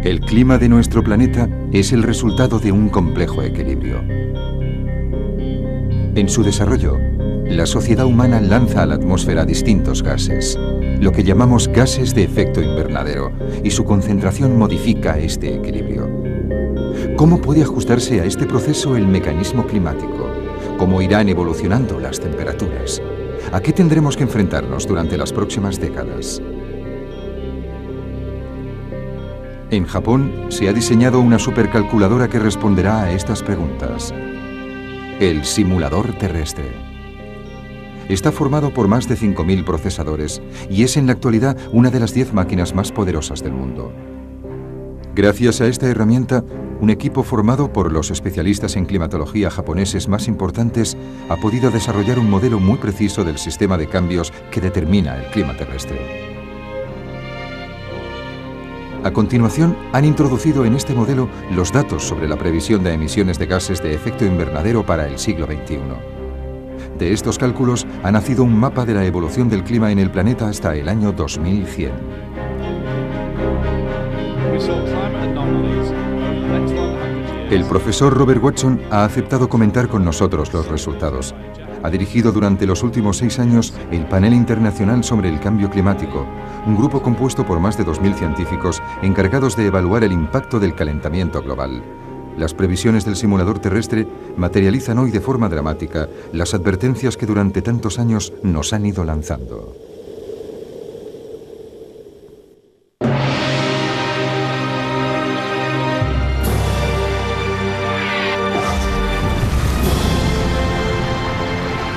El clima de nuestro planeta es el resultado de un complejo equilibrio. En su desarrollo, la sociedad humana lanza a la atmósfera distintos gases, lo que llamamos gases de efecto invernadero, y su concentración modifica este equilibrio. ¿Cómo puede ajustarse a este proceso el mecanismo climático? ¿Cómo irán evolucionando las temperaturas? ¿A qué tendremos que enfrentarnos durante las próximas décadas? En Japón se ha diseñado una supercalculadora que responderá a estas preguntas. El simulador terrestre. Está formado por más de 5.000 procesadores y es en la actualidad una de las 10 máquinas más poderosas del mundo. Gracias a esta herramienta, un equipo formado por los especialistas en climatología japoneses más importantes ha podido desarrollar un modelo muy preciso del sistema de cambios que determina el clima terrestre. A continuación, han introducido en este modelo los datos sobre la previsión de emisiones de gases de efecto invernadero para el siglo XXI. De estos cálculos ha nacido un mapa de la evolución del clima en el planeta hasta el año 2100. El profesor Robert Watson ha aceptado comentar con nosotros los resultados. Ha dirigido durante los últimos 6 años el Panel Internacional sobre el Cambio Climático, un grupo compuesto por más de 2.000 científicos encargados de evaluar el impacto del calentamiento global. Las previsiones del simulador terrestre materializan hoy de forma dramática las advertencias que durante tantos años nos han ido lanzando.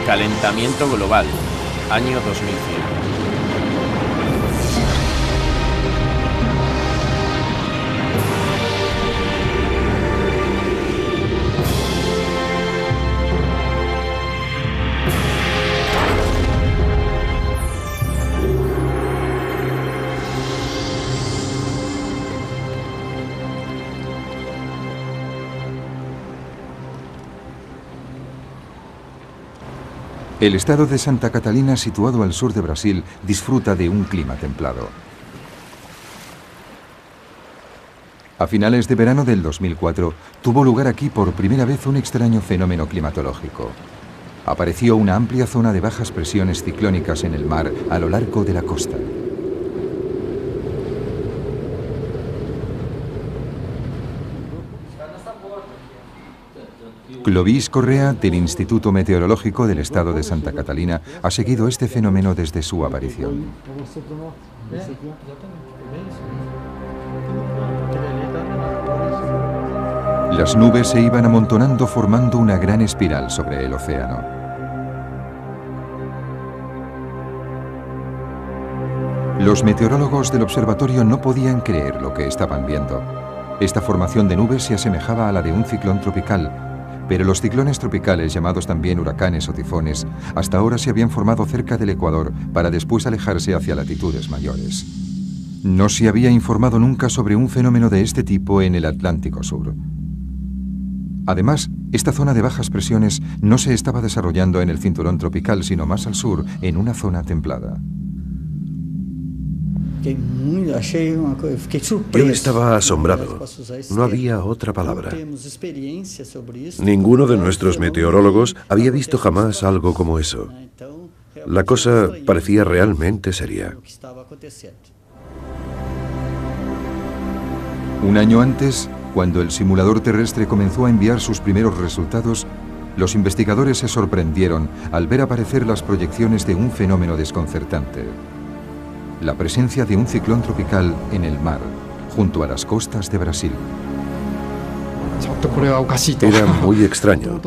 Calentamiento global, año 2100. El estado de Santa Catalina, situado al sur de Brasil, disfruta de un clima templado. A finales de verano del 2004, tuvo lugar aquí por primera vez un extraño fenómeno climatológico. Apareció una amplia zona de bajas presiones ciclónicas en el mar a lo largo de la costa. Clovis Correa, del Instituto Meteorológico del Estado de Santa Catalina, ha seguido este fenómeno desde su aparición. Las nubes se iban amontonando formando una gran espiral sobre el océano. Los meteorólogos del observatorio no podían creer lo que estaban viendo. Esta formación de nubes se asemejaba a la de un ciclón tropical, pero los ciclones tropicales, llamados también huracanes o tifones, hasta ahora se habían formado cerca del Ecuador para después alejarse hacia latitudes mayores. No se había informado nunca sobre un fenómeno de este tipo en el Atlántico Sur. Además, esta zona de bajas presiones no se estaba desarrollando en el cinturón tropical, sino más al sur, en una zona templada. Yo estaba asombrado. No había otra palabra. Ninguno de nuestros meteorólogos había visto jamás algo como eso. La cosa parecía realmente seria. Un año antes, cuando el simulador terrestre comenzó a enviar sus primeros resultados, los investigadores se sorprendieron al ver aparecer las proyecciones de un fenómeno desconcertante: la presencia de un ciclón tropical en el mar, junto a las costas de Brasil. Era muy extraño.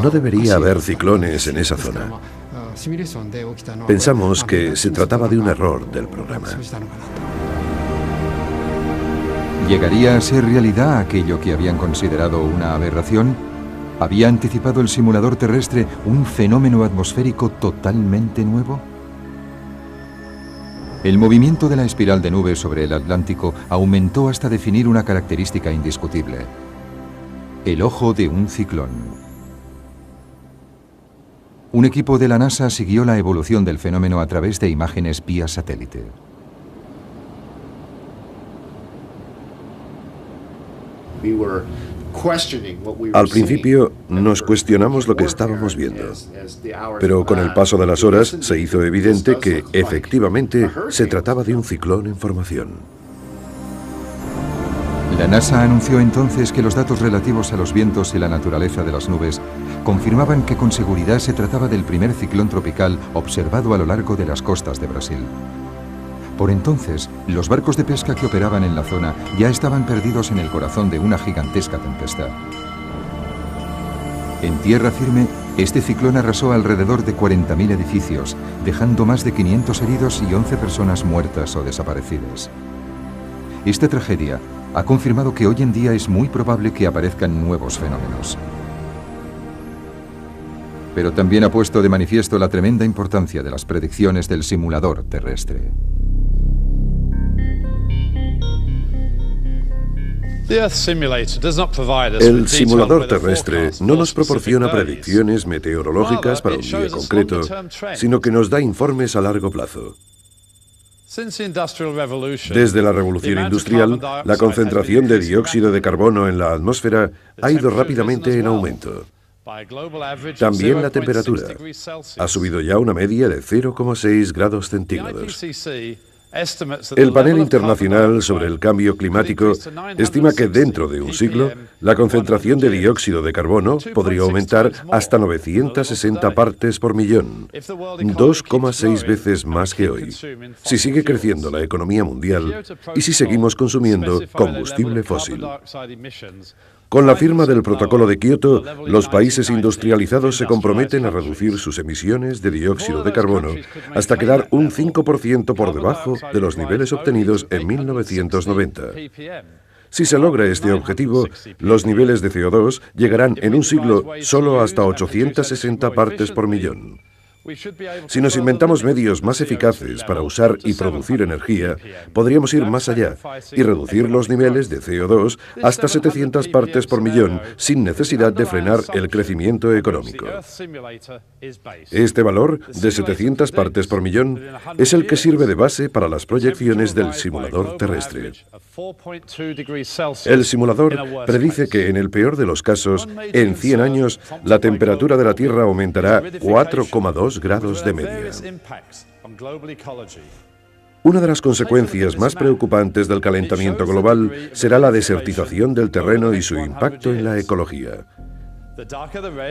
No debería haber ciclones en esa zona. Pensamos que se trataba de un error del programa. ¿Llegaría a ser realidad aquello que habían considerado una aberración? ¿Había anticipado el simulador terrestre un fenómeno atmosférico totalmente nuevo? El movimiento de la espiral de nubes sobre el Atlántico aumentó hasta definir una característica indiscutible: el ojo de un ciclón. Un equipo de la NASA siguió la evolución del fenómeno a través de imágenes vía satélite. Al principio nos cuestionamos lo que estábamos viendo, pero con el paso de las horas se hizo evidente que efectivamente se trataba de un ciclón en formación. La NASA anunció entonces que los datos relativos a los vientos y la naturaleza de las nubes confirmaban que con seguridad se trataba del primer ciclón tropical observado a lo largo de las costas de Brasil. Por entonces, los barcos de pesca que operaban en la zona ya estaban perdidos en el corazón de una gigantesca tempestad. En tierra firme, este ciclón arrasó alrededor de 40.000 edificios, dejando más de 500 heridos y 11 personas muertas o desaparecidas. Esta tragedia ha confirmado que hoy en día es muy probable que aparezcan nuevos fenómenos. Pero también ha puesto de manifiesto la tremenda importancia de las predicciones del simulador terrestre. El simulador terrestre no nos proporciona predicciones meteorológicas para un día concreto, sino que nos da informes a largo plazo. Desde la revolución industrial, la concentración de dióxido de carbono en la atmósfera ha ido rápidamente en aumento. También la temperatura ha subido ya una media de 0,6 grados centígrados. El Panel Internacional sobre el Cambio Climático estima que dentro de un siglo la concentración de dióxido de carbono podría aumentar hasta 960 partes por millón, 2,6 veces más que hoy, si sigue creciendo la economía mundial y si seguimos consumiendo combustible fósil. Con la firma del Protocolo de Kioto, los países industrializados se comprometen a reducir sus emisiones de dióxido de carbono hasta quedar un 5% por debajo de los niveles obtenidos en 1990. Si se logra este objetivo, los niveles de CO2 llegarán en un siglo solo hasta 860 partes por millón. Si nos inventamos medios más eficaces para usar y producir energía, podríamos ir más allá y reducir los niveles de CO2 hasta 700 partes por millón sin necesidad de frenar el crecimiento económico. Este valor de 700 partes por millón es el que sirve de base para las proyecciones del simulador terrestre. El simulador predice que en el peor de los casos, en 100 años, la temperatura de la Tierra aumentará 4,2 grados de media. Una de las consecuencias más preocupantes del calentamiento global será la desertización del terreno y su impacto en la ecología.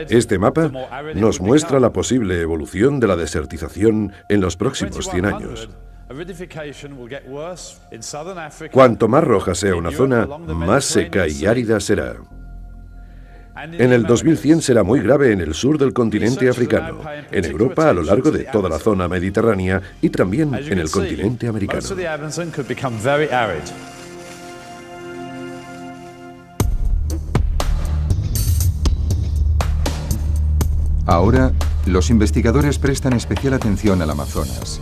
Este mapa nos muestra la posible evolución de la desertización en los próximos 100 años. Cuanto más roja sea una zona, más seca y árida será. En el 2100 será muy grave en el sur del continente africano, en Europa a lo largo de toda la zona mediterránea y también en el continente americano. Ahora, los investigadores prestan especial atención al Amazonas.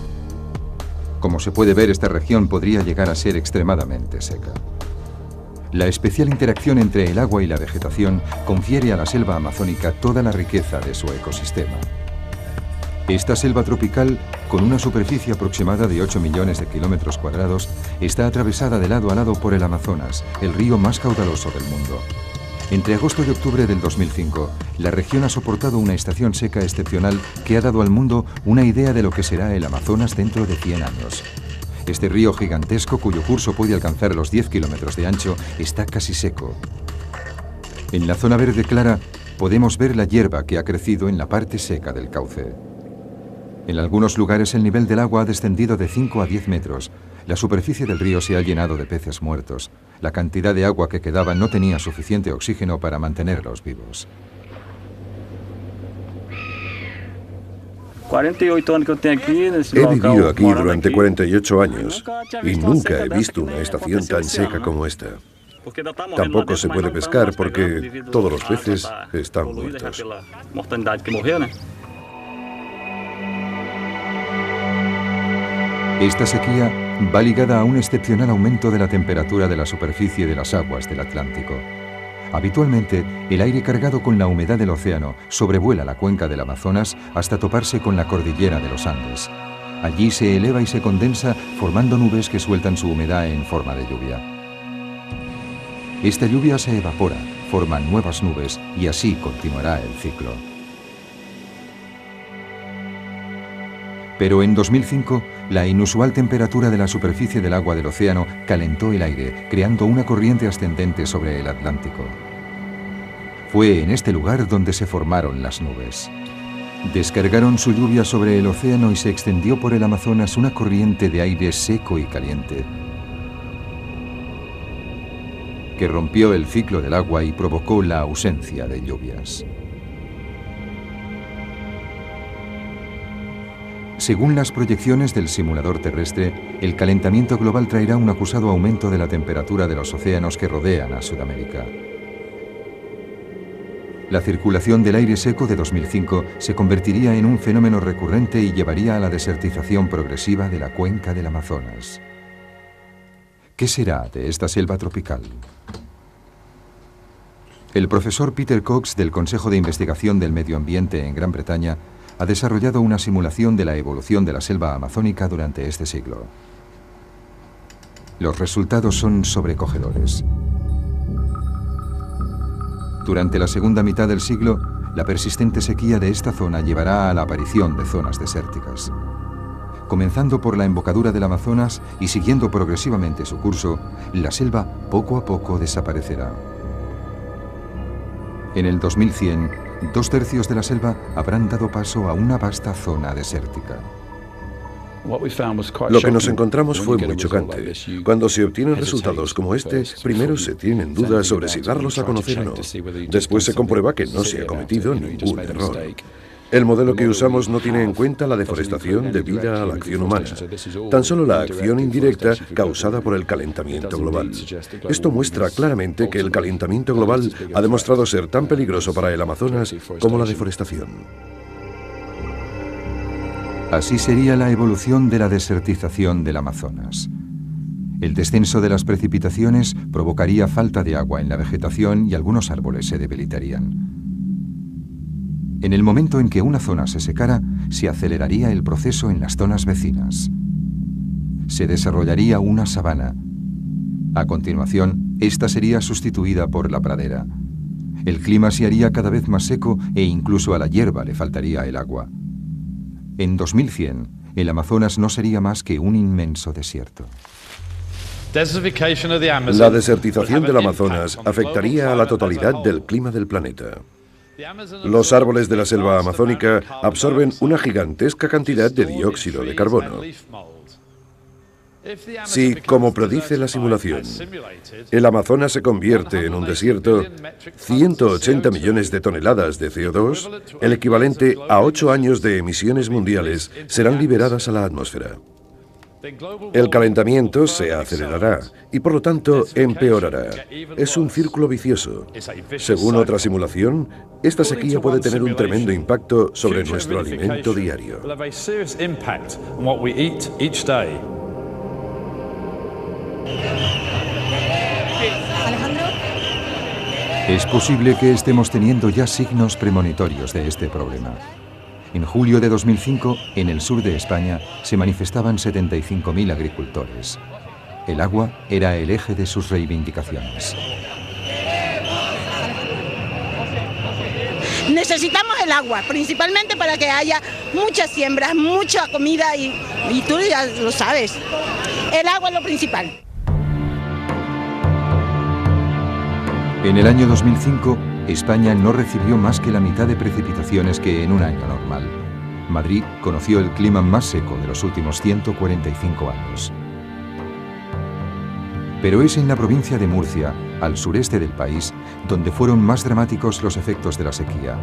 Como se puede ver, esta región podría llegar a ser extremadamente seca. La especial interacción entre el agua y la vegetación confiere a la selva amazónica toda la riqueza de su ecosistema. Esta selva tropical, con una superficie aproximada de 8 millones de kilómetros cuadrados, está atravesada de lado a lado por el Amazonas, el río más caudaloso del mundo. Entre agosto y octubre del 2005, la región ha soportado una estación seca excepcional que ha dado al mundo una idea de lo que será el Amazonas dentro de 100 años. Este río gigantesco, cuyo curso puede alcanzar los 10 kilómetros de ancho, está casi seco. En la zona verde clara podemos ver la hierba que ha crecido en la parte seca del cauce. En algunos lugares el nivel del agua ha descendido de 5 a 10 metros. La superficie del río se ha llenado de peces muertos. La cantidad de agua que quedaba no tenía suficiente oxígeno para mantenerlos vivos. 48 anos que eu tenho aqui nesse He local, vivido aquí morando durante aqui. 48 años y visto nunca una he seca visto dessa una que estación tan aconteceu esse seca ano. como esta. Porque ainda tá morrendo Tampoco lá se dentro, puede mas não pescar tá mais porque pegando devido todos los à peces água tá están poluída já muertos. pela mortandade que morreu, né? Esta sequía va ligada a un excepcional aumento de la temperatura de la superficie de las aguas del Atlántico. Habitualmente, el aire cargado con la humedad del océano sobrevuela la cuenca del Amazonas hasta toparse con la cordillera de los Andes. Allí se eleva y se condensa, formando nubes que sueltan su humedad en forma de lluvia. Esta lluvia se evapora, forma nuevas nubes y así continuará el ciclo. Pero en 2005, la inusual temperatura de la superficie del agua del océano calentó el aire, creando una corriente ascendente sobre el Atlántico. Fue en este lugar donde se formaron las nubes. Descargaron su lluvia sobre el océano y se extendió por el Amazonas una corriente de aire seco y caliente, que rompió el ciclo del agua y provocó la ausencia de lluvias. Según las proyecciones del simulador terrestre, el calentamiento global traerá un acusado aumento de la temperatura de los océanos que rodean a Sudamérica. La circulación del aire seco de 2005 se convertiría en un fenómeno recurrente y llevaría a la desertización progresiva de la cuenca del Amazonas. ¿Qué será de esta selva tropical? El profesor Peter Cox del Consejo de Investigación del Medio Ambiente en Gran Bretaña ha desarrollado una simulación de la evolución de la selva amazónica durante este siglo. Los resultados son sobrecogedores. Durante la segunda mitad del siglo, la persistente sequía de esta zona llevará a la aparición de zonas desérticas. Comenzando por la embocadura del Amazonas y siguiendo progresivamente su curso, la selva poco a poco desaparecerá. En el 2100, 2/3 de la selva habrán dado paso a una vasta zona desértica. Lo que nos encontramos fue muy chocante. Cuando se obtienen resultados como este, primero se tienen dudas sobre si darlos a conocer o no. Después se comprueba que no se ha cometido ningún error. El modelo que usamos no tiene en cuenta la deforestación debida a la acción humana, tan solo la acción indirecta causada por el calentamiento global. Esto muestra claramente que el calentamiento global ha demostrado ser tan peligroso para el Amazonas como la deforestación. Así sería la evolución de la desertización del Amazonas. El descenso de las precipitaciones provocaría falta de agua en la vegetación y algunos árboles se debilitarían. En el momento en que una zona se secara, se aceleraría el proceso en las zonas vecinas. Se desarrollaría una sabana. A continuación, esta sería sustituida por la pradera. El clima se haría cada vez más seco e incluso a la hierba le faltaría el agua. En 2100, el Amazonas no sería más que un inmenso desierto. La desertización del Amazonas afectaría a la totalidad del clima del planeta. Los árboles de la selva amazónica absorben una gigantesca cantidad de dióxido de carbono. Si, como predice la simulación, el Amazonas se convierte en un desierto, 180 millones de toneladas de CO2, el equivalente a 8 años de emisiones mundiales, serán liberadas a la atmósfera. El calentamiento se acelerará y por lo tanto empeorará. Es un círculo vicioso. Según otra simulación, esta sequía puede tener un tremendo impacto sobre nuestro alimento diario. Es posible que estemos teniendo ya signos premonitorios de este problema. En julio de 2005, en el sur de España, se manifestaban 75.000 agricultores. El agua era el eje de sus reivindicaciones. Necesitamos el agua, principalmente para que haya muchas siembras, mucha comida y tú ya lo sabes. El agua es lo principal. En el año 2005, España no recibió más que la mitad de precipitaciones que en un año normal. Madrid conoció el clima más seco de los últimos 145 años. Pero es en la provincia de Murcia, al sureste del país, donde fueron más dramáticos los efectos de la sequía.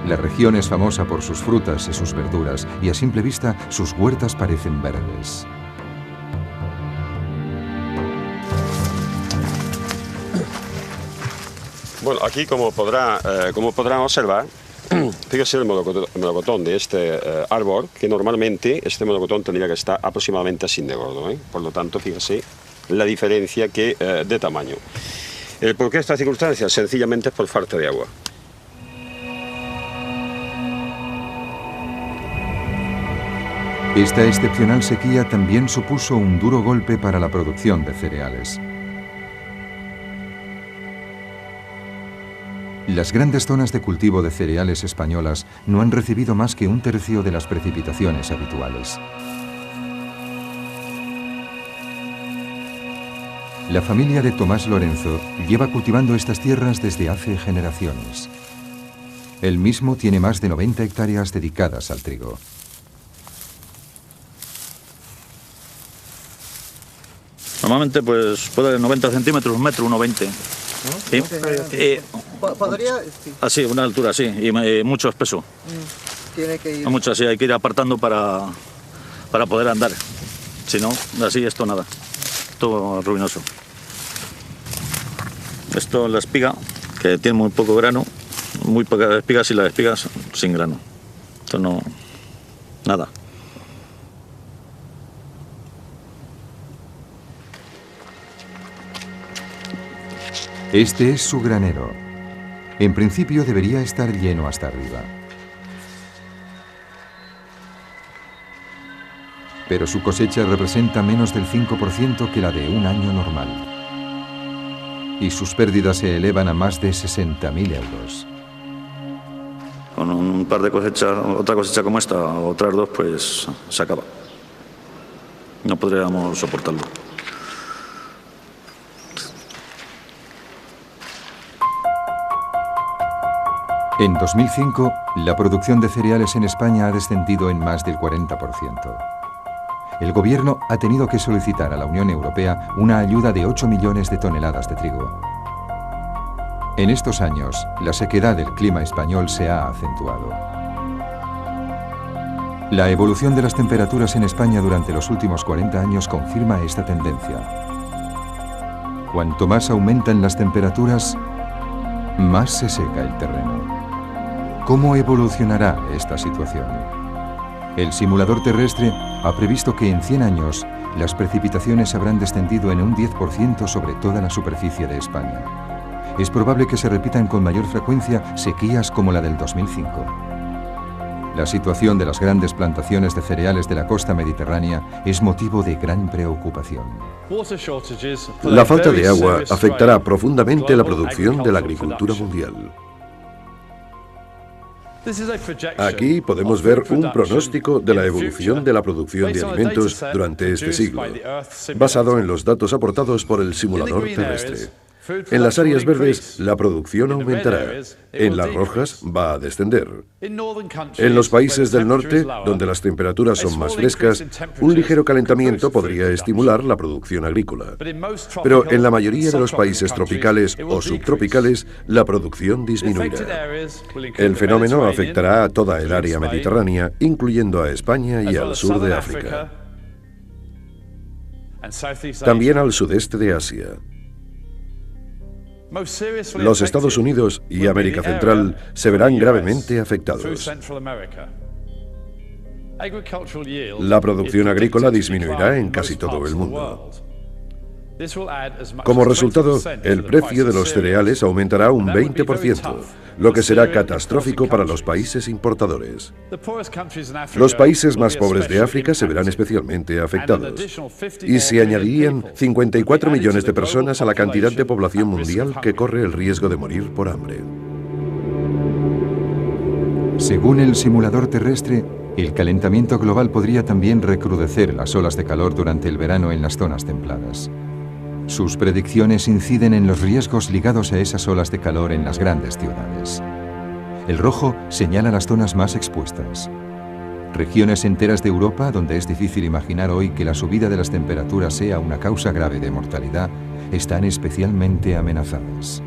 La región es famosa por sus frutas y sus verduras, y a simple vista sus huertas parecen verdes. Bueno, aquí como podrán observar, fíjese el melocotón de este árbol, que normalmente este melocotón tendría que estar aproximadamente así de gordo, ¿eh? Por lo tanto, fíjese la diferencia de tamaño. ¿Por qué esta circunstancia? Sencillamente es por falta de agua. Esta excepcional sequía también supuso un duro golpe para la producción de cereales. Las grandes zonas de cultivo de cereales españolas no han recibido más que 1/3 de las precipitaciones habituales. La familia de Tomás Lorenzo lleva cultivando estas tierras desde hace generaciones. Él mismo tiene más de 90 hectáreas dedicadas al trigo. Normalmente pues puede 90 centímetros, 1,20 m. ¿Sí? ¿Podría? Sí. Así, una altura así, y mucho espeso. Tiene que ir. Mucho así, hay que ir apartando para poder andar. Si no, así esto nada. Todo ruinoso. Esto es la espiga, que tiene muy poco grano. Muy pocas espigas y las espigas sin grano. Esto no... nada. Este es su granero. En principio debería estar lleno hasta arriba. Pero su cosecha representa menos del 5% que la de un año normal. Y sus pérdidas se elevan a más de 60.000 euros. Con un par de cosechas, otra cosecha como esta, o otras dos, pues se acaba. No podríamos soportarlo. En 2005, la producción de cereales en España ha descendido en más del 40%. El gobierno ha tenido que solicitar a la Unión Europea una ayuda de 8 millones de toneladas de trigo. En estos años, la sequedad del clima español se ha acentuado. La evolución de las temperaturas en España durante los últimos 40 años confirma esta tendencia. Cuanto más aumentan las temperaturas, más se seca el terreno. ¿Cómo evolucionará esta situación? El simulador terrestre ha previsto que en 100 años las precipitaciones habrán descendido en un 10% sobre toda la superficie de España. Es probable que se repitan con mayor frecuencia sequías como la del 2005. La situación de las grandes plantaciones de cereales de la costa mediterránea es motivo de gran preocupación. La falta de agua afectará profundamente la producción de la agricultura mundial. Aquí podemos ver un pronóstico de la evolución de la producción de alimentos durante este siglo, basado en los datos aportados por el simulador terrestre. En las áreas verdes, la producción aumentará. En las rojas, va a descender. En los países del norte, donde las temperaturas son más frescas, un ligero calentamiento podría estimular la producción agrícola. Pero en la mayoría de los países tropicales o subtropicales, la producción disminuirá. El fenómeno afectará a toda el área mediterránea, incluyendo a España y al sur de África. También al sudeste de Asia. Los Estados Unidos y América Central se verán gravemente afectados. La producción agrícola disminuirá en casi todo el mundo. Como resultado, el precio de los cereales aumentará un 20%, lo que será catastrófico para los países importadores. Los países más pobres de África se verán especialmente afectados, y se añadirían 54 millones de personas a la cantidad de población mundial que corre el riesgo de morir por hambre. Según el simulador terrestre, el calentamiento global podría también recrudecer las olas de calor durante el verano en las zonas templadas. Sus predicciones inciden en los riesgos ligados a esas olas de calor en las grandes ciudades. El rojo señala las zonas más expuestas. Regiones enteras de Europa, donde es difícil imaginar hoy que la subida de las temperaturas sea una causa grave de mortalidad, están especialmente amenazadas.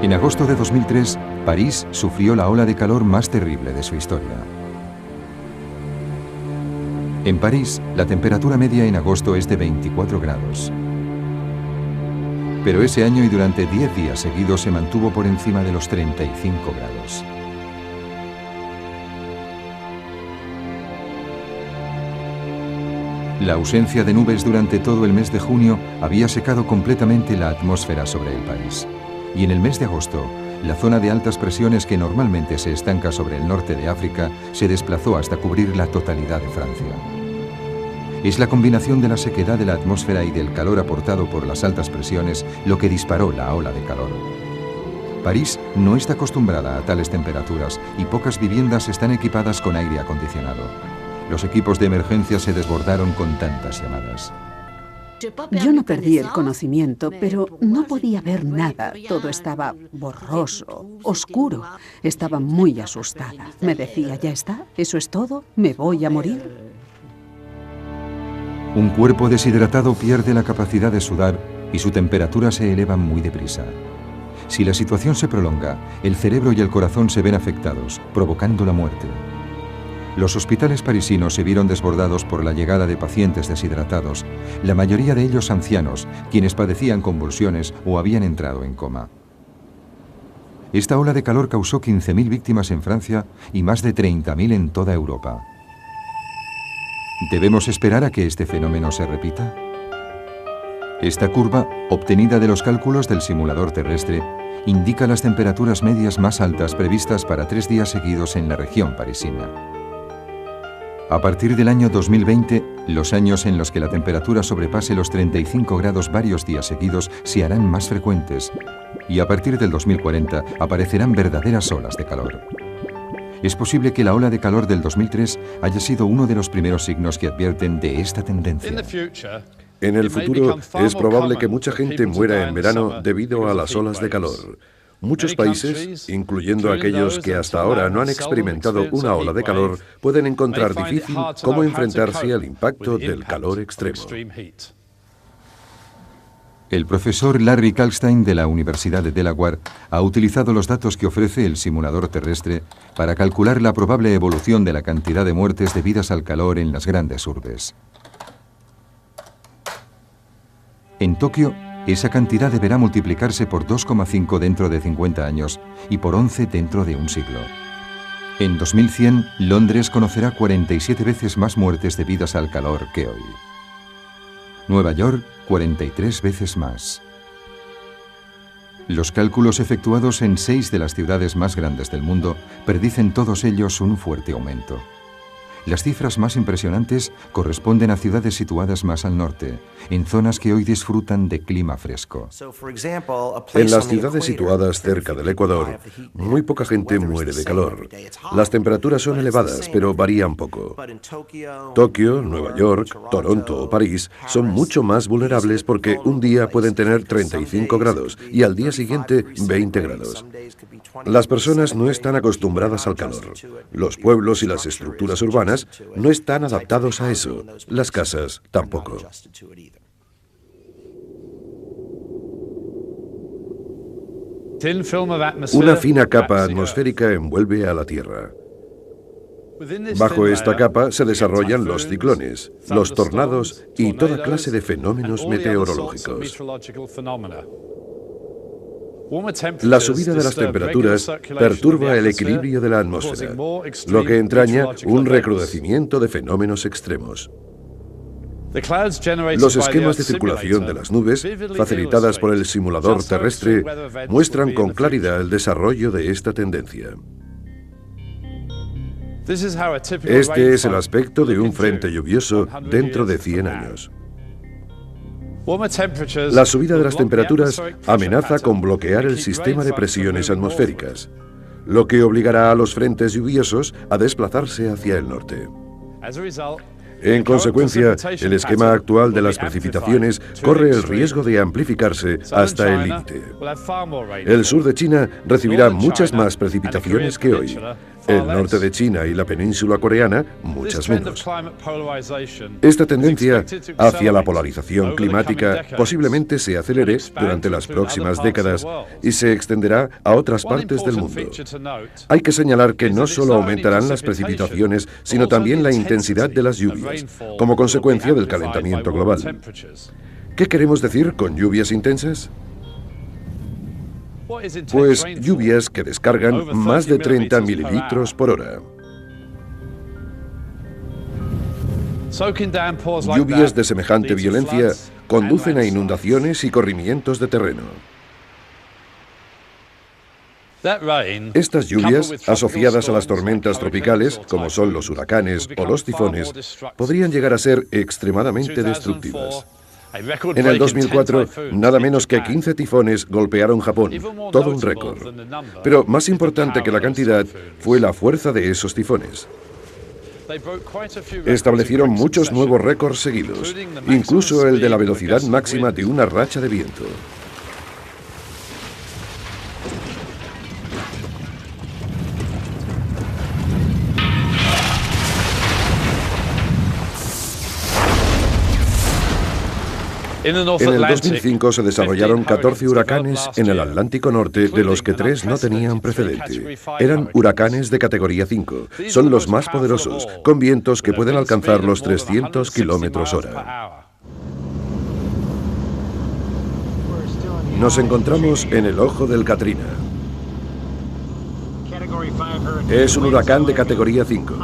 En agosto de 2003, París sufrió la ola de calor más terrible de su historia. En París, la temperatura media en agosto es de 24 grados. Pero ese año y durante 10 días seguidos se mantuvo por encima de los 35 grados. La ausencia de nubes durante todo el mes de junio había secado completamente la atmósfera sobre el país. Y en el mes de agosto, la zona de altas presiones que normalmente se estanca sobre el norte de África se desplazó hasta cubrir la totalidad de Francia. Es la combinación de la sequedad de la atmósfera y del calor aportado por las altas presiones lo que disparó la ola de calor. París no está acostumbrada a tales temperaturas y pocas viviendas están equipadas con aire acondicionado. Los equipos de emergencia se desbordaron con tantas llamadas. Yo no perdí el conocimiento, pero no podía ver nada. Todo estaba borroso, oscuro. Estaba muy asustada. Me decía, ¿ya está? ¿Eso es todo? ¿Me voy a morir? Un cuerpo deshidratado pierde la capacidad de sudar y su temperatura se eleva muy deprisa. Si la situación se prolonga, el cerebro y el corazón se ven afectados, provocando la muerte. Los hospitales parisinos se vieron desbordados por la llegada de pacientes deshidratados, la mayoría de ellos ancianos, quienes padecían convulsiones o habían entrado en coma. Esta ola de calor causó 15.000 víctimas en Francia y más de 30.000 en toda Europa. ¿Debemos esperar a que este fenómeno se repita? Esta curva, obtenida de los cálculos del simulador terrestre, indica las temperaturas medias más altas previstas para 3 días seguidos en la región parisina. A partir del año 2020, los años en los que la temperatura sobrepase los 35 grados varios días seguidos se harán más frecuentes y a partir del 2040 aparecerán verdaderas olas de calor. Es posible que la ola de calor del 2003 haya sido uno de los primeros signos que advierten de esta tendencia. En el futuro es probable que mucha gente muera en verano debido a las olas de calor. Muchos países, incluyendo aquellos que hasta ahora no han experimentado una ola de calor, pueden encontrar difícil cómo enfrentarse al impacto del calor extremo. El profesor Larry Kalkstein de la Universidad de Delaware ha utilizado los datos que ofrece el simulador terrestre para calcular la probable evolución de la cantidad de muertes debidas al calor en las grandes urbes. En Tokio, esa cantidad deberá multiplicarse por 2,5 dentro de 50 años y por 11 dentro de un siglo. En 2100, Londres conocerá 47 veces más muertes debidas al calor que hoy. Nueva York, 43 veces más. Los cálculos efectuados en 6 de las ciudades más grandes del mundo predicen todos ellos un fuerte aumento. Las cifras más impresionantes corresponden a ciudades situadas más al norte, en zonas que hoy disfrutan de clima fresco. En las ciudades situadas cerca del Ecuador, muy poca gente muere de calor. Las temperaturas son elevadas, pero varían poco. Tokio, Nueva York, Toronto o París son mucho más vulnerables porque un día pueden tener 35 grados y al día siguiente 20 grados. Las personas no están acostumbradas al calor. Los pueblos y las estructuras urbanas no están adaptados a eso. Las casas tampoco. Una fina capa atmosférica envuelve a la Tierra. Bajo esta capa se desarrollan los ciclones, los tornados y toda clase de fenómenos meteorológicos. La subida de las temperaturas perturba el equilibrio de la atmósfera, lo que entraña un recrudecimiento de fenómenos extremos. Los esquemas de circulación de las nubes, facilitadas por el simulador terrestre, muestran con claridad el desarrollo de esta tendencia. Este es el aspecto de un frente lluvioso dentro de 100 años. La subida de las temperaturas amenaza con bloquear el sistema de presiones atmosféricas, lo que obligará a los frentes lluviosos a desplazarse hacia el norte. En consecuencia, el esquema actual de las precipitaciones corre el riesgo de amplificarse hasta el límite. El sur de China recibirá muchas más precipitaciones que hoy. El norte de China y la península coreana, muchas menos. Esta tendencia hacia la polarización climática posiblemente se acelere durante las próximas décadas y se extenderá a otras partes del mundo. Hay que señalar que no solo aumentarán las precipitaciones, sino también la intensidad de las lluvias, como consecuencia del calentamiento global. ¿Qué queremos decir con lluvias intensas? Pues lluvias que descargan más de 30 mililitros por hora. Lluvias de semejante violencia conducen a inundaciones y corrimientos de terreno. Estas lluvias, asociadas a las tormentas tropicales, como son los huracanes o los tifones, podrían llegar a ser extremadamente destructivas. En el 2004, nada menos que 15 tifones golpearon Japón, todo un récord. Pero más importante que la cantidad fue la fuerza de esos tifones. Establecieron muchos nuevos récords seguidos, incluso el de la velocidad máxima de una racha de viento. En el 2005 se desarrollaron 14 huracanes en el Atlántico Norte, de los que 3 no tenían precedente. Eran huracanes de categoría 5. Son los más poderosos, con vientos que pueden alcanzar los 300 km/h. Nos encontramos en el ojo del Katrina. Es un huracán de categoría 5.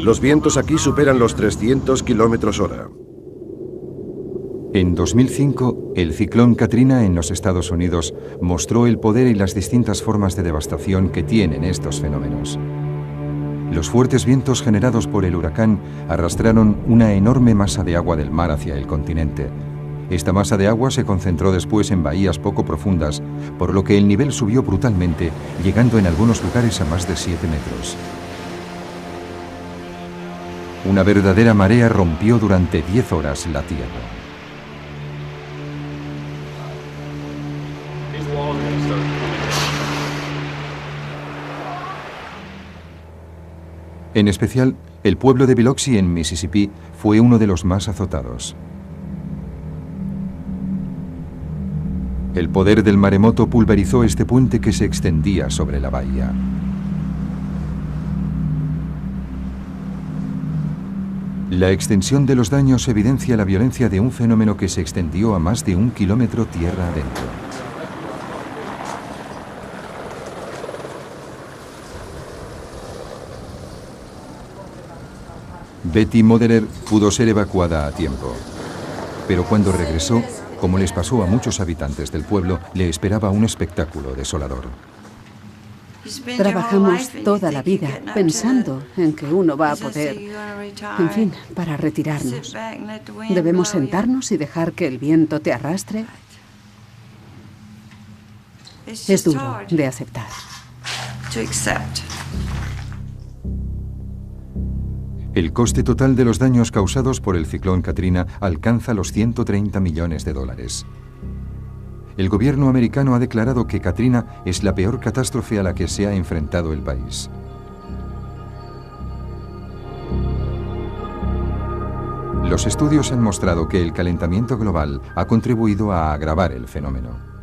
Los vientos aquí superan los 300 km/h. En 2005, el ciclón Katrina en los Estados Unidos mostró el poder y las distintas formas de devastación que tienen estos fenómenos. Los fuertes vientos generados por el huracán arrastraron una enorme masa de agua del mar hacia el continente. Esta masa de agua se concentró después en bahías poco profundas, por lo que el nivel subió brutalmente, llegando en algunos lugares a más de 7 metros. Una verdadera marea rompió durante 10 horas la tierra. En especial, el pueblo de Biloxi, en Mississippi, fue uno de los más azotados. El poder del maremoto pulverizó este puente que se extendía sobre la bahía. La extensión de los daños evidencia la violencia de un fenómeno que se extendió a más de 1 kilómetro tierra adentro. Betty Moderer pudo ser evacuada a tiempo, pero cuando regresó, como les pasó a muchos habitantes del pueblo, le esperaba un espectáculo desolador. Trabajamos toda la vida pensando en que uno va a poder, en fin, para retirarnos. ¿Debemos sentarnos y dejar que el viento te arrastre? Es duro de aceptar. El coste total de los daños causados por el ciclón Katrina alcanza los 130 millones de dólares. El gobierno americano ha declarado que Katrina es la peor catástrofe a la que se ha enfrentado el país. Los estudios han mostrado que el calentamiento global ha contribuido a agravar el fenómeno.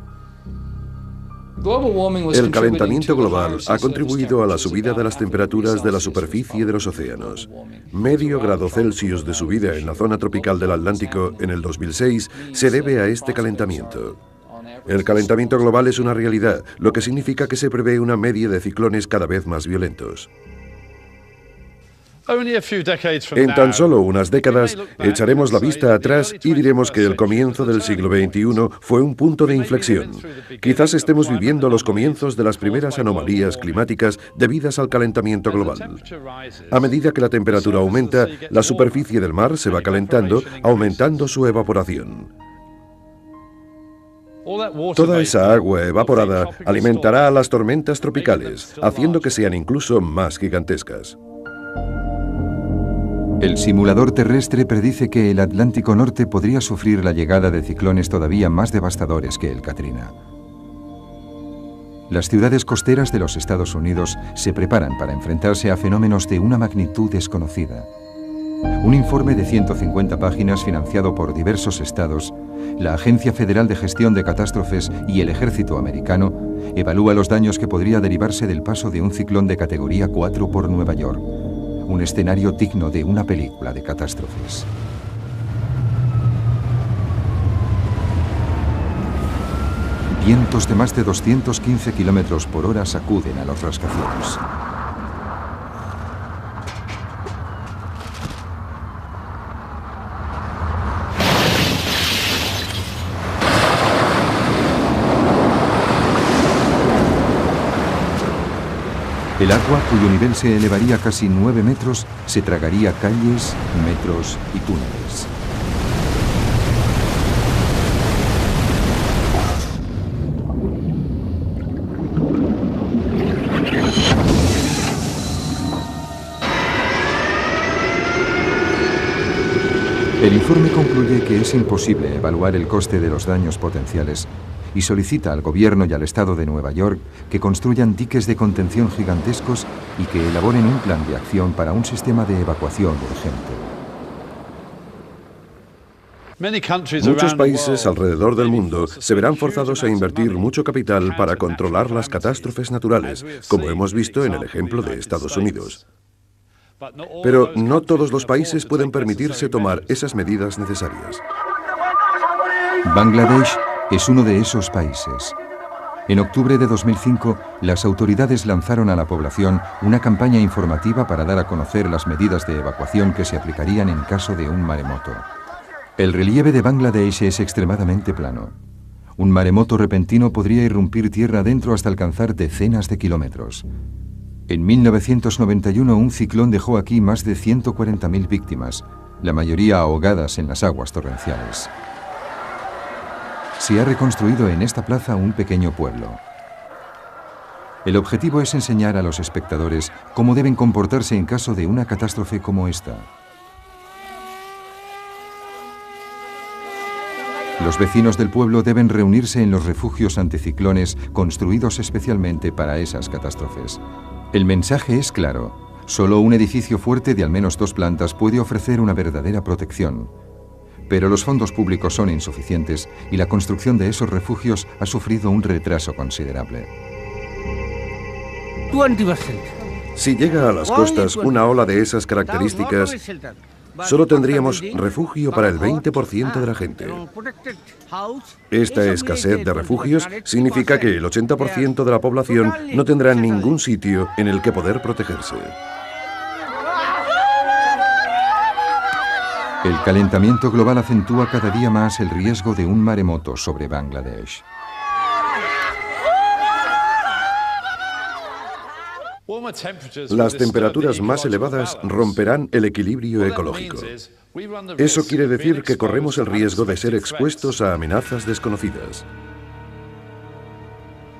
El calentamiento global ha contribuido a la subida de las temperaturas de la superficie de los océanos. Medio grado Celsius de subida en la zona tropical del Atlántico en el 2006 se debe a este calentamiento. El calentamiento global es una realidad, lo que significa que se prevé una media de ciclones cada vez más violentos. En tan solo unas décadas echaremos la vista atrás y diremos que el comienzo del siglo XXI fue un punto de inflexión. Quizás estemos viviendo los comienzos de las primeras anomalías climáticas debidas al calentamiento global. A medida que la temperatura aumenta, la superficie del mar se va calentando, aumentando su evaporación. Toda esa agua evaporada alimentará a las tormentas tropicales, haciendo que sean incluso más gigantescas. El simulador terrestre predice que el Atlántico Norte podría sufrir la llegada de ciclones todavía más devastadores que el Katrina. Las ciudades costeras de los Estados Unidos se preparan para enfrentarse a fenómenos de una magnitud desconocida. Un informe de 150 páginas financiado por diversos estados, la Agencia Federal de Gestión de Catástrofes y el Ejército Americano evalúa los daños que podría derivarse del paso de un ciclón de categoría 4 por Nueva York. Un escenario digno de una película de catástrofes. Vientos de más de 215 kilómetros por hora sacuden a los rascacielos. El agua, cuyo nivel se elevaría casi 9 metros, se tragaría calles, metros y túneles. El informe concluye que es imposible evaluar el coste de los daños potenciales y solicita al gobierno y al Estado de Nueva York que construyan diques de contención gigantescos y que elaboren un plan de acción para un sistema de evacuación urgente. Muchos países alrededor del mundo se verán forzados a invertir mucho capital para controlar las catástrofes naturales, como hemos visto en el ejemplo de Estados Unidos. Pero no todos los países pueden permitirse tomar esas medidas necesarias. Bangladesh es uno de esos países. En octubre de 2005, las autoridades lanzaron a la población una campaña informativa para dar a conocer las medidas de evacuación que se aplicarían en caso de un maremoto. El relieve de Bangladesh es extremadamente plano. Un maremoto repentino podría irrumpir tierra adentro hasta alcanzar decenas de kilómetros. En 1991, un ciclón dejó aquí más de 140.000 víctimas, la mayoría ahogadas en las aguas torrenciales. Se ha reconstruido en esta plaza un pequeño pueblo. El objetivo es enseñar a los espectadores cómo deben comportarse en caso de una catástrofe como esta. Los vecinos del pueblo deben reunirse en los refugios anticiclones construidos especialmente para esas catástrofes. El mensaje es claro: solo un edificio fuerte de al menos 2 plantas puede ofrecer una verdadera protección. Pero los fondos públicos son insuficientes y la construcción de esos refugios ha sufrido un retraso considerable. Si llega a las costas una ola de esas características, solo tendríamos refugio para el 20% de la gente. Esta escasez de refugios significa que el 80% de la población no tendrá ningún sitio en el que poder protegerse. El calentamiento global acentúa cada día más el riesgo de un maremoto sobre Bangladesh. Las temperaturas más elevadas romperán el equilibrio ecológico. Eso quiere decir que corremos el riesgo de ser expuestos a amenazas desconocidas.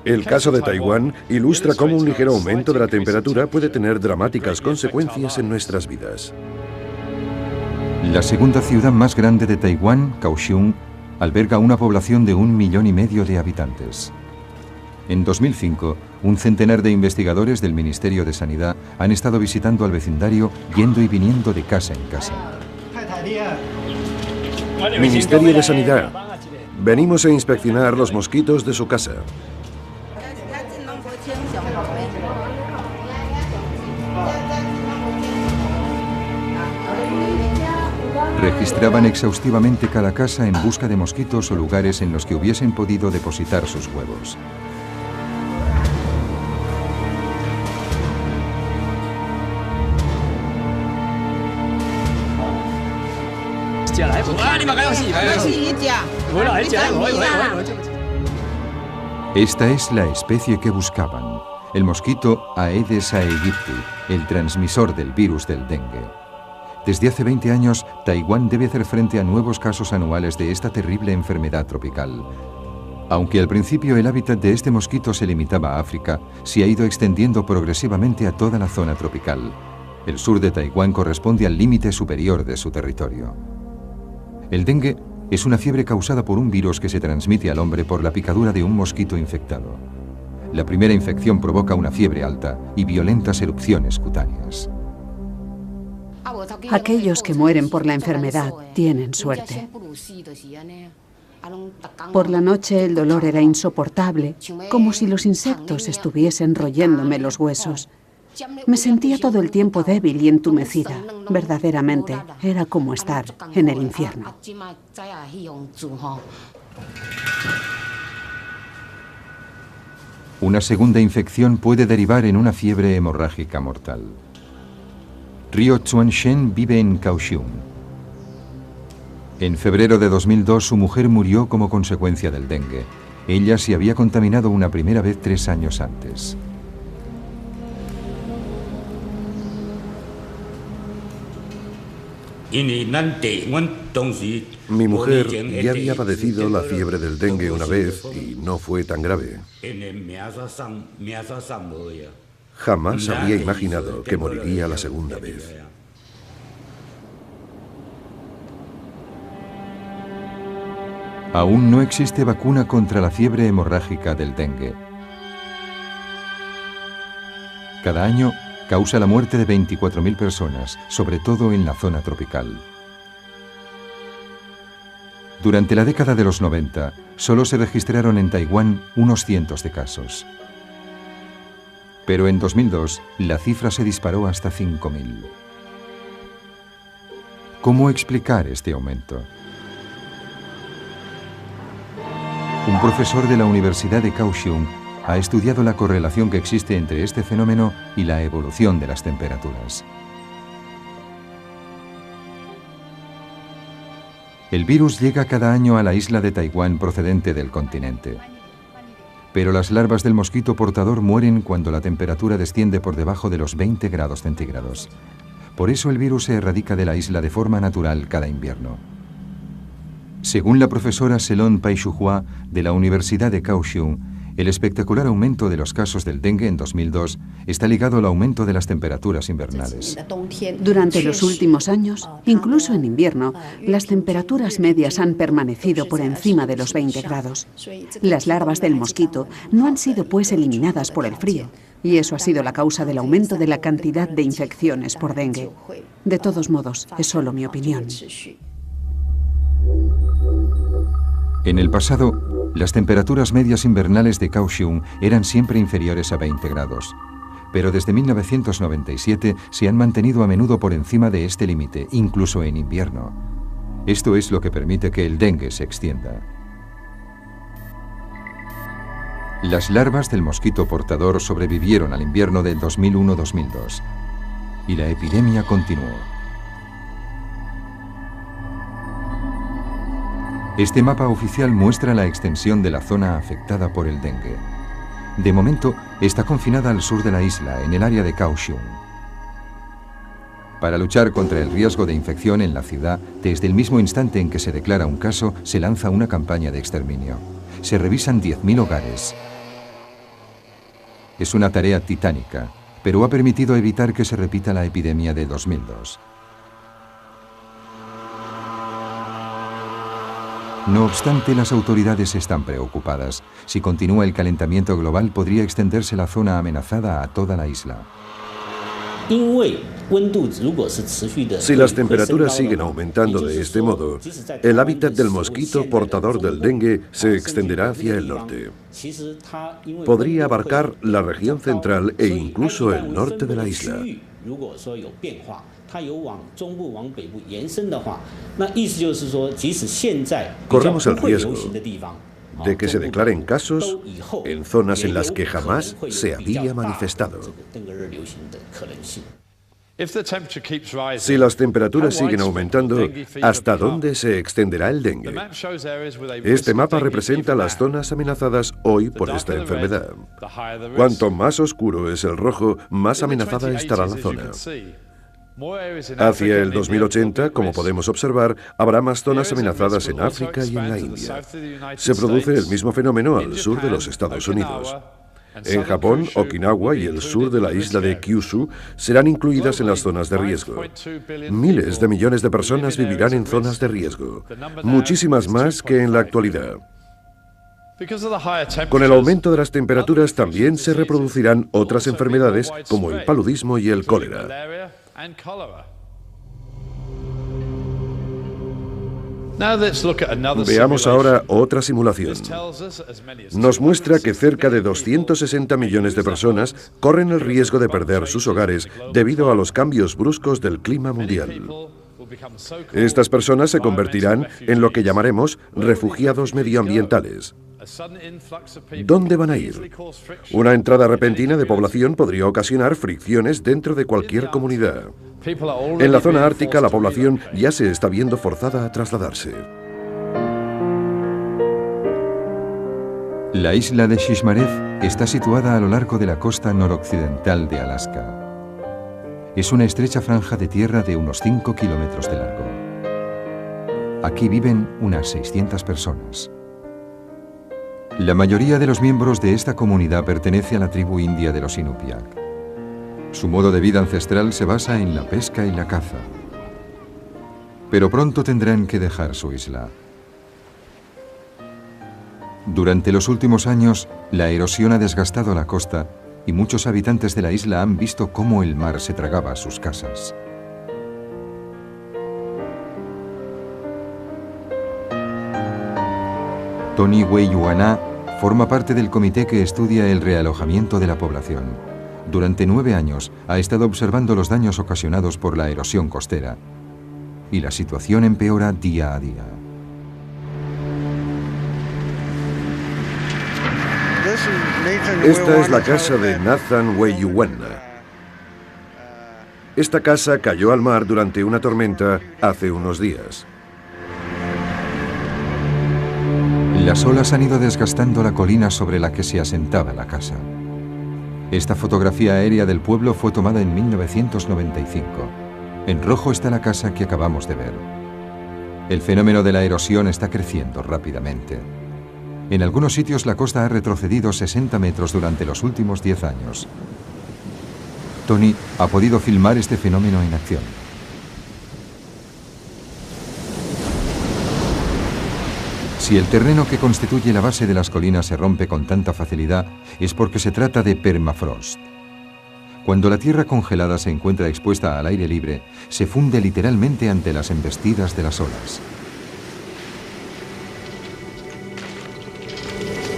El caso de Taiwán ilustra cómo un ligero aumento de la temperatura puede tener dramáticas consecuencias en nuestras vidas. La segunda ciudad más grande de Taiwán, Kaohsiung, alberga una población de 1,5 millones de habitantes. En 2005, un centenar de investigadores del Ministerio de Sanidad han estado visitando al vecindario, yendo y viniendo de casa en casa. Ministerio de Sanidad, venimos a inspeccionar los mosquitos de su casa. Registraban exhaustivamente cada casa en busca de mosquitos o lugares en los que hubiesen podido depositar sus huevos. Esta es la especie que buscaban, el mosquito Aedes aegypti, el transmisor del virus del dengue. Desde hace 20 años, Taiwán debe hacer frente a nuevos casos anuales de esta terrible enfermedad tropical. Aunque al principio el hábitat de este mosquito se limitaba a África, se ha ido extendiendo progresivamente a toda la zona tropical. El sur de Taiwán corresponde al límite superior de su territorio. El dengue es una fiebre causada por un virus que se transmite al hombre por la picadura de un mosquito infectado. La primera infección provoca una fiebre alta y violentas erupciones cutáneas. Aquellos que mueren por la enfermedad tienen suerte. Por la noche el dolor era insoportable, como si los insectos estuviesen royéndome los huesos. Me sentía todo el tiempo débil y entumecida. Verdaderamente, era como estar en el infierno. Una segunda infección puede derivar en una fiebre hemorrágica mortal. Rio Chuan-shen vive en Kaohsiung. En febrero de 2002 su mujer murió como consecuencia del dengue. Ella se había contaminado una primera vez 3 años antes. Mi mujer ya había padecido la fiebre del dengue una vez y no fue tan grave. Jamás habría imaginado que moriría la segunda vez. Aún no existe vacuna contra la fiebre hemorrágica del dengue. Cada año causa la muerte de 24.000 personas, sobre todo en la zona tropical. Durante la década de los 90, solo se registraron en Taiwán unos cientos de casos. Pero en 2002, la cifra se disparó hasta 5.000. ¿Cómo explicar este aumento? Un profesor de la Universidad de Kaohsiung ha estudiado la correlación que existe entre este fenómeno y la evolución de las temperaturas. El virus llega cada año a la isla de Taiwán procedente del continente. Pero las larvas del mosquito portador mueren cuando la temperatura desciende por debajo de los 20 grados centígrados. Por eso el virus se erradica de la isla de forma natural cada invierno. Según la profesora Selon Pai-Shuhua de la Universidad de Kaohsiung, el espectacular aumento de los casos del dengue en 2002 está ligado al aumento de las temperaturas invernales. Durante los últimos años, incluso en invierno, las temperaturas medias han permanecido por encima de los 20 grados. Las larvas del mosquito no han sido pues eliminadas por el frío, y eso ha sido la causa del aumento de la cantidad de infecciones por dengue. De todos modos, es solo mi opinión. En el pasado, las temperaturas medias invernales de Kaohsiung eran siempre inferiores a 20 grados. Pero desde 1997 se han mantenido a menudo por encima de este límite, incluso en invierno. Esto es lo que permite que el dengue se extienda. Las larvas del mosquito portador sobrevivieron al invierno del 2001-2002 y la epidemia continuó. Este mapa oficial muestra la extensión de la zona afectada por el dengue. De momento, está confinada al sur de la isla, en el área de Kaohsiung. Para luchar contra el riesgo de infección en la ciudad, desde el mismo instante en que se declara un caso, se lanza una campaña de exterminio. Se revisan 10.000 hogares. Es una tarea titánica, pero ha permitido evitar que se repita la epidemia de 2002. No obstante, las autoridades están preocupadas. Si continúa el calentamiento global, podría extenderse la zona amenazada a toda la isla. Si las temperaturas siguen aumentando de este modo, el hábitat del mosquito portador del dengue se extenderá hacia el norte. Podría abarcar la región central e incluso el norte de la isla. Corremos el riesgo de que se declaren casos en zonas en las que jamás se había manifestado. Si las temperaturas siguen aumentando, ¿hasta dónde se extenderá el dengue? Este mapa representa las zonas amenazadas hoy por esta enfermedad. Cuanto más oscuro es el rojo, más amenazada estará la zona. Hacia el 2080, como podemos observar, habrá más zonas amenazadas en África y en la India. Se produce el mismo fenómeno al sur de los Estados Unidos. En Japón, Okinawa y el sur de la isla de Kyushu serán incluidas en las zonas de riesgo. Miles de millones de personas vivirán en zonas de riesgo, muchísimas más que en la actualidad. Con el aumento de las temperaturas también se reproducirán otras enfermedades como el paludismo y el cólera. Veamos ahora otra simulación. Nos muestra que cerca de 260 millones de personas corren el riesgo de perder sus hogares debido a los cambios bruscos del clima mundial. Estas personas se convertirán en lo que llamaremos refugiados medioambientales. ¿Dónde van a ir? Una entrada repentina de población podría ocasionar fricciones dentro de cualquier comunidad. En la zona ártica, la población ya se está viendo forzada a trasladarse. La isla de Shishmaref está situada a lo largo de la costa noroccidental de Alaska. es una estrecha franja de tierra de unos 5 kilómetros de largo. Aquí viven unas 600 personas. La mayoría de los miembros de esta comunidad pertenece a la tribu india de los Inupiaq. Su modo de vida ancestral se basa en la pesca y la caza. Pero pronto tendrán que dejar su isla. Durante los últimos años, la erosión ha desgastado la costa y muchos habitantes de la isla han visto cómo el mar se tragaba sus casas. Tony Weyuana forma parte del comité que estudia el realojamiento de la población. Durante 9 años ha estado observando los daños ocasionados por la erosión costera. Y la situación empeora día a día. Esta es la casa de Nathan Weyuwana. Esta casa cayó al mar durante una tormenta hace unos días. Las olas han ido desgastando la colina sobre la que se asentaba la casa. Esta fotografía aérea del pueblo fue tomada en 1995. En rojo está la casa que acabamos de ver. El fenómeno de la erosión está creciendo rápidamente. En algunos sitios la costa ha retrocedido 60 metros durante los últimos 10 años. Tony ha podido filmar este fenómeno en acción. Si el terreno que constituye la base de las colinas se rompe con tanta facilidad, es porque se trata de permafrost. Cuando la tierra congelada se encuentra expuesta al aire libre, se funde literalmente ante las embestidas de las olas.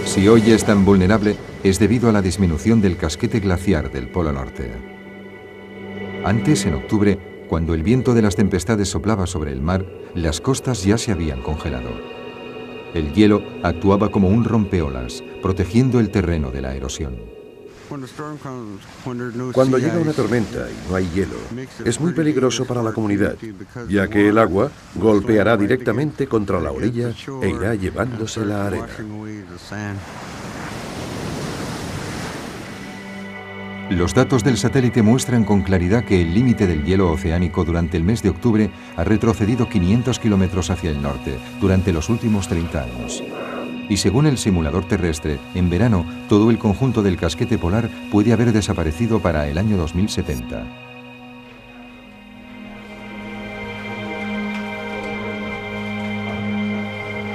Si hoy es tan vulnerable, es debido a la disminución del casquete glaciar del Polo Norte. Antes, en octubre, cuando el viento de las tempestades soplaba sobre el mar, las costas ya se habían congelado. El hielo actuaba como un rompeolas, protegiendo el terreno de la erosión. Cuando llega una tormenta y no hay hielo, es muy peligroso para la comunidad, ya que el agua golpeará directamente contra la orilla e irá llevándose la arena. Los datos del satélite muestran con claridad que el límite del hielo oceánico durante el mes de octubre ha retrocedido 500 kilómetros hacia el norte durante los últimos 30 años. Y según el simulador terrestre, en verano todo el conjunto del casquete polar puede haber desaparecido para el año 2070.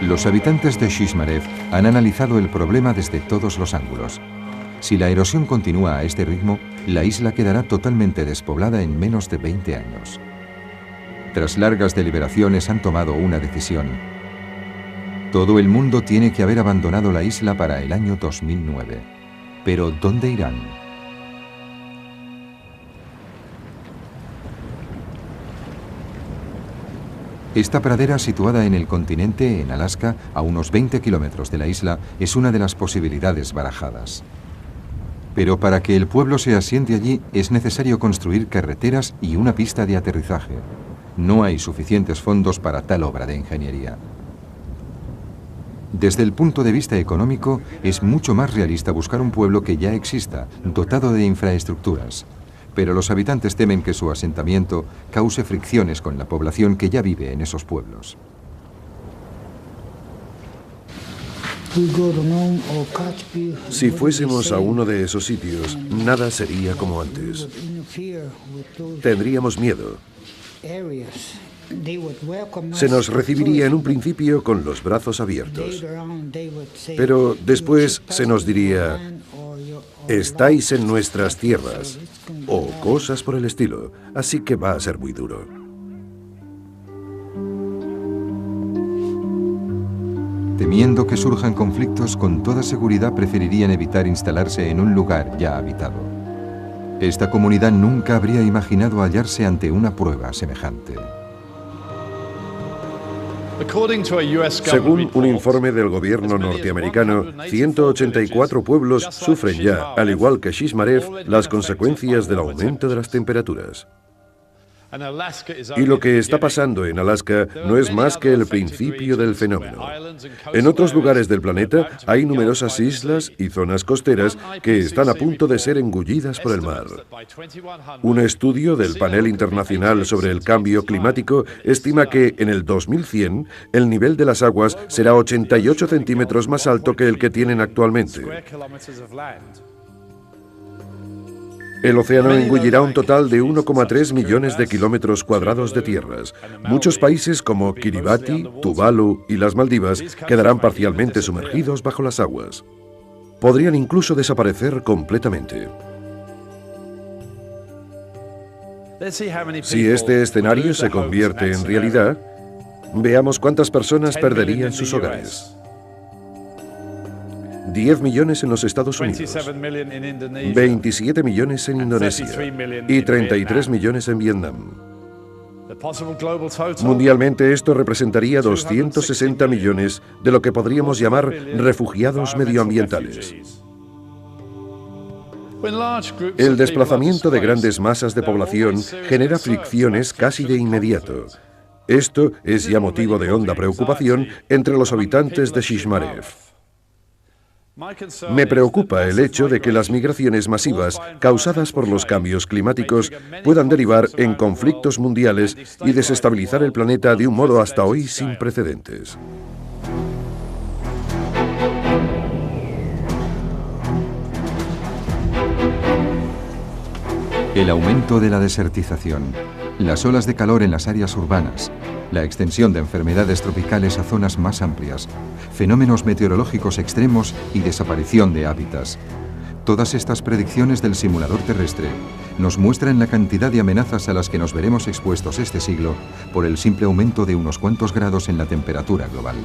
Los habitantes de Shishmaref han analizado el problema desde todos los ángulos. Si la erosión continúa a este ritmo, la isla quedará totalmente despoblada en menos de 20 años. Tras largas deliberaciones han tomado una decisión. Todo el mundo tiene que haber abandonado la isla para el año 2009. Pero ¿dónde irán? Esta pradera, situada en el continente, en Alaska, a unos 20 kilómetros de la isla, es una de las posibilidades barajadas. Pero para que el pueblo se asiente allí es necesario construir carreteras y una pista de aterrizaje. No hay suficientes fondos para tal obra de ingeniería. Desde el punto de vista económico, es mucho más realista buscar un pueblo que ya exista, dotado de infraestructuras. Pero los habitantes temen que su asentamiento cause fricciones con la población que ya vive en esos pueblos. Si fuésemos a uno de esos sitios, nada sería como antes. Tendríamos miedo. Se nos recibiría en un principio con los brazos abiertos. Pero después se nos diría, estáis en nuestras tierras, o cosas por el estilo, así que va a ser muy duro. Temiendo que surjan conflictos, con toda seguridad preferirían evitar instalarse en un lugar ya habitado. Esta comunidad nunca habría imaginado hallarse ante una prueba semejante. Según un informe del gobierno norteamericano, 184 pueblos sufren ya, al igual que Shishmaref, las consecuencias del aumento de las temperaturas. Y lo que está pasando en Alaska no es más que el principio del fenómeno. En otros lugares del planeta hay numerosas islas y zonas costeras que están a punto de ser engullidas por el mar. Un estudio del Panel Internacional sobre el Cambio Climático estima que en el 2100 el nivel de las aguas será 88 centímetros más alto que el que tienen actualmente. El océano engullirá un total de 1,3 millones de kilómetros cuadrados de tierras. Muchos países como Kiribati, Tuvalu y las Maldivas quedarán parcialmente sumergidos bajo las aguas. Podrían incluso desaparecer completamente. Si este escenario se convierte en realidad, veamos cuántas personas perderían sus hogares. 10 millones en los Estados Unidos, 27 millones en Indonesia y 33 millones en Vietnam. Mundialmente esto representaría 260 millones de lo que podríamos llamar refugiados medioambientales. El desplazamiento de grandes masas de población genera fricciones casi de inmediato. Esto es ya motivo de honda preocupación entre los habitantes de Shishmaref. Me preocupa el hecho de que las migraciones masivas causadas por los cambios climáticos puedan derivar en conflictos mundiales y desestabilizar el planeta de un modo hasta hoy sin precedentes. El aumento de la desertización, las olas de calor en las áreas urbanas, la extensión de enfermedades tropicales a zonas más amplias, fenómenos meteorológicos extremos y desaparición de hábitats. Todas estas predicciones del simulador terrestre nos muestran la cantidad de amenazas a las que nos veremos expuestos este siglo por el simple aumento de unos cuantos grados en la temperatura global.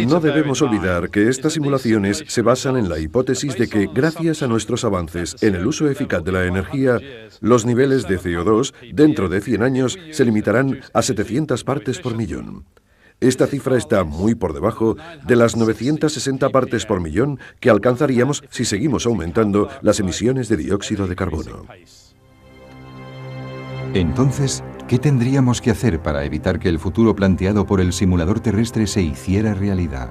No debemos olvidar que estas simulaciones se basan en la hipótesis de que, gracias a nuestros avances en el uso eficaz de la energía, los niveles de CO2 dentro de 100 años se limitarán a 700 partes por millón. Esta cifra está muy por debajo de las 960 partes por millón que alcanzaríamos si seguimos aumentando las emisiones de dióxido de carbono. Entonces, ¿qué tendríamos que hacer para evitar que el futuro planteado por el simulador terrestre se hiciera realidad?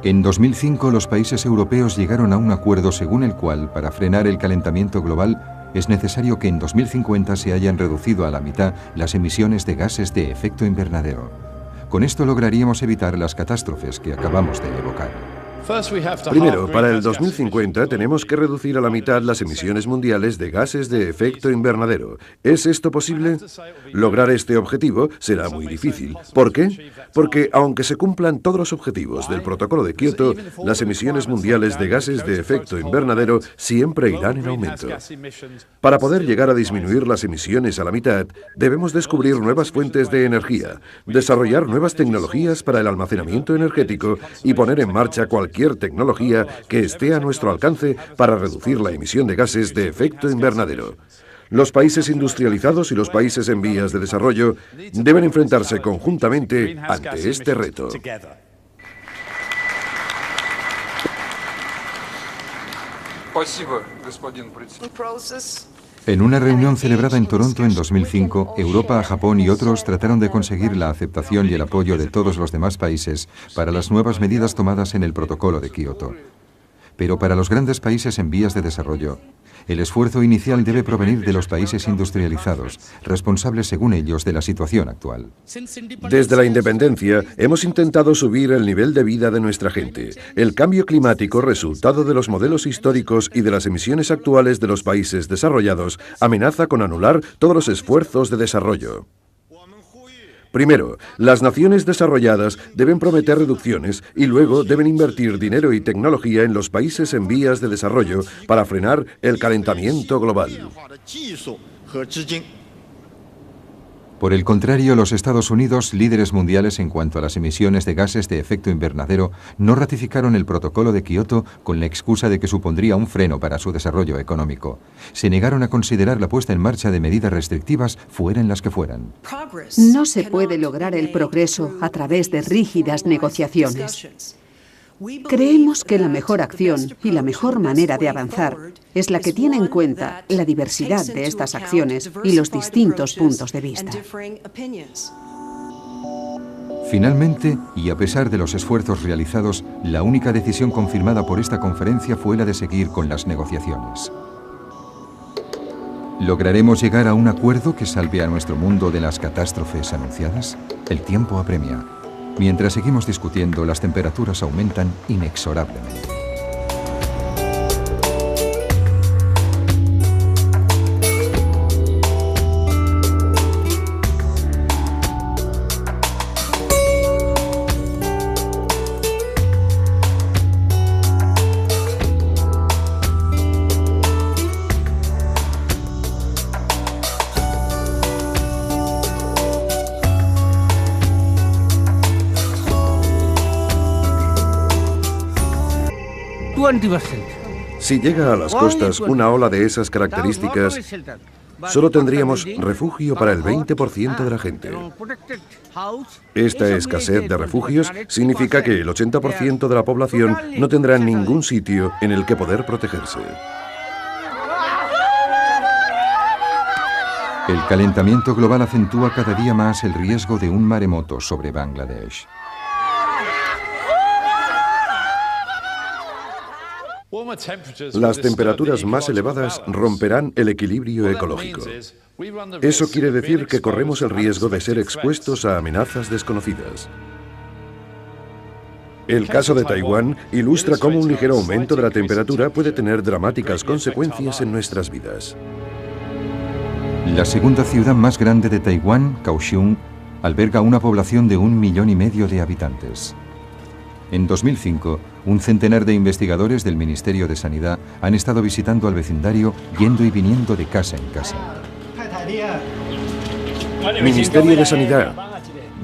En 2005, los países europeos llegaron a un acuerdo según el cual, para frenar el calentamiento global, es necesario que en 2050 se hayan reducido a la mitad las emisiones de gases de efecto invernadero. Con esto lograríamos evitar las catástrofes que acabamos de evocar. Primero, para el 2050 tenemos que reducir a la mitad las emisiones mundiales de gases de efecto invernadero. ¿Es esto posible? Lograr este objetivo será muy difícil. ¿Por qué? Porque aunque se cumplan todos los objetivos del Protocolo de Kioto, las emisiones mundiales de gases de efecto invernadero siempre irán en aumento. Para poder llegar a disminuir las emisiones a la mitad, debemos descubrir nuevas fuentes de energía, desarrollar nuevas tecnologías para el almacenamiento energético y poner en marcha cualquier tecnología que esté a nuestro alcance para reducir la emisión de gases de efecto invernadero. Los países industrializados y los países en vías de desarrollo deben enfrentarse conjuntamente ante este reto. En una reunión celebrada en Toronto en 2005, Europa, Japón y otros trataron de conseguir la aceptación y el apoyo de todos los demás países para las nuevas medidas tomadas en el Protocolo de Kioto. Pero para los grandes países en vías de desarrollo, el esfuerzo inicial debe provenir de los países industrializados, responsables según ellos de la situación actual. Desde la independencia hemos intentado subir el nivel de vida de nuestra gente. El cambio climático, resultado de los modelos históricos y de las emisiones actuales de los países desarrollados, amenaza con anular todos los esfuerzos de desarrollo. Primero, las naciones desarrolladas deben prometer reducciones y luego deben invertir dinero y tecnología en los países en vías de desarrollo para frenar el calentamiento global. Por el contrario, los Estados Unidos, líderes mundiales en cuanto a las emisiones de gases de efecto invernadero, no ratificaron el Protocolo de Kioto con la excusa de que supondría un freno para su desarrollo económico. Se negaron a considerar la puesta en marcha de medidas restrictivas, fueran las que fueran. No se puede lograr el progreso a través de rígidas negociaciones. Creemos que la mejor acción y la mejor manera de avanzar es la que tiene en cuenta la diversidad de estas acciones y los distintos puntos de vista. Finalmente, y a pesar de los esfuerzos realizados, la única decisión confirmada por esta conferencia fue la de seguir con las negociaciones. ¿Lograremos llegar a un acuerdo que salve a nuestro mundo de las catástrofes anunciadas? El tiempo apremia. Mientras seguimos discutiendo, las temperaturas aumentan inexorablemente. Si llega a las costas una ola de esas características, solo tendríamos refugio para el 20% de la gente. Esta escasez de refugios significa que el 80% de la población no tendrá ningún sitio en el que poder protegerse. El calentamiento global acentúa cada día más el riesgo de un maremoto sobre Bangladesh. Las temperaturas más elevadas romperán el equilibrio ecológico. Eso quiere decir que corremos el riesgo de ser expuestos a amenazas desconocidas. El caso de Taiwán ilustra cómo un ligero aumento de la temperatura puede tener dramáticas consecuencias en nuestras vidas. La segunda ciudad más grande de Taiwán, Kaohsiung, alberga una población de 1,5 millones de habitantes. En 2005, un centenar de investigadores del Ministerio de Sanidad han estado visitando al vecindario, yendo y viniendo de casa en casa. Ministerio de Sanidad,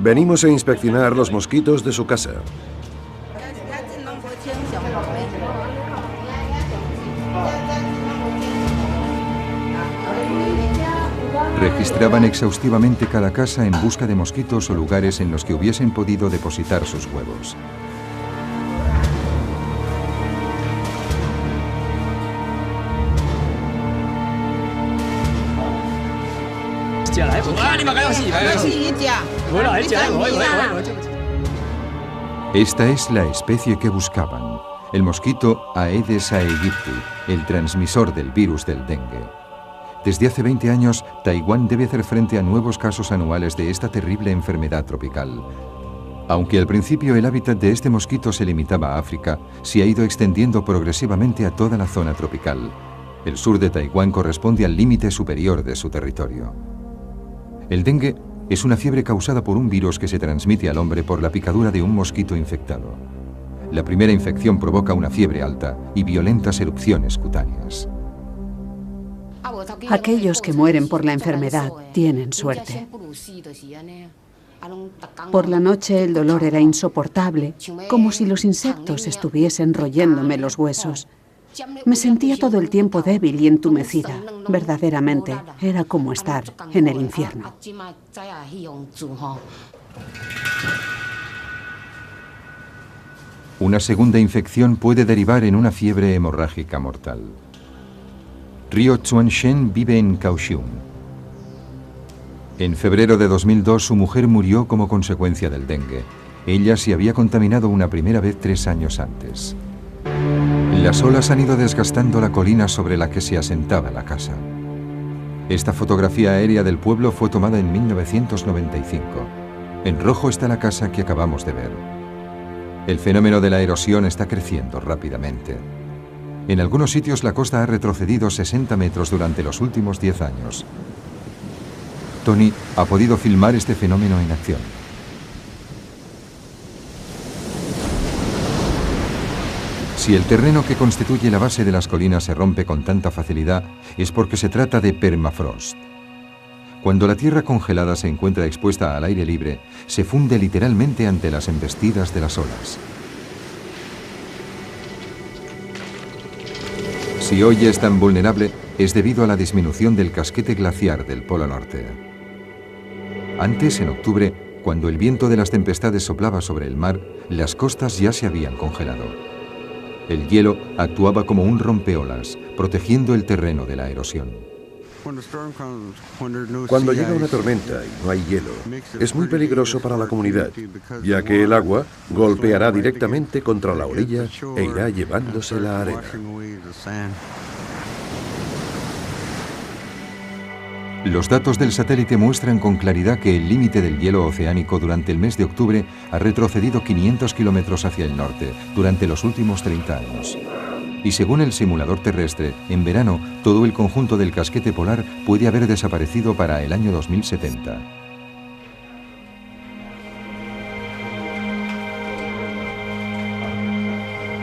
venimos a inspeccionar los mosquitos de su casa. Registraban exhaustivamente cada casa en busca de mosquitos o lugares en los que hubiesen podido depositar sus huevos. Esta es la especie que buscaban, el mosquito Aedes aegypti, el transmisor del virus del dengue. Desde hace 20 años, Taiwán debe hacer frente a nuevos casos anuales de esta terrible enfermedad tropical. Aunque al principio el hábitat de este mosquito se limitaba a África, se ha ido extendiendo progresivamente a toda la zona tropical. El sur de Taiwán corresponde al límite superior de su territorio. El dengue es una fiebre causada por un virus que se transmite al hombre por la picadura de un mosquito infectado. La primera infección provoca una fiebre alta y violentas erupciones cutáneas. Aquellos que mueren por la enfermedad tienen suerte. Por la noche el dolor era insoportable, como si los insectos estuviesen royéndome los huesos. Me sentía todo el tiempo débil y entumecida. Verdaderamente, era como estar en el infierno. Una segunda infección puede derivar en una fiebre hemorrágica mortal. Rio Chuanshen vive en Kaohsiung. En febrero de 2002 su mujer murió como consecuencia del dengue. Ella se había contaminado una primera vez 3 años antes. Las olas han ido desgastando la colina sobre la que se asentaba la casa. Esta fotografía aérea del pueblo fue tomada en 1995. En rojo está la casa que acabamos de ver. El fenómeno de la erosión está creciendo rápidamente. En algunos sitios la costa ha retrocedido 60 metros durante los últimos 10 años. Tony ha podido filmar este fenómeno en acción. Si el terreno que constituye la base de las colinas se rompe con tanta facilidad, es porque se trata de permafrost. Cuando la tierra congelada se encuentra expuesta al aire libre, se funde literalmente ante las embestidas de las olas. Si hoy es tan vulnerable, es debido a la disminución del casquete glaciar del Polo Norte. Antes, en octubre, Cuando el viento de las tempestades soplaba sobre el mar, las costas ya se habían congelado. El hielo actuaba como un rompeolas, protegiendo el terreno de la erosión. Cuando llega una tormenta y no hay hielo, es muy peligroso para la comunidad, ya que el agua golpeará directamente contra la orilla e irá llevándose la arena. Los datos del satélite muestran con claridad que el límite del hielo oceánico durante el mes de octubre ha retrocedido 500 kilómetros hacia el norte durante los últimos 30 años. Y según el simulador terrestre, en verano todo el conjunto del casquete polar puede haber desaparecido para el año 2070.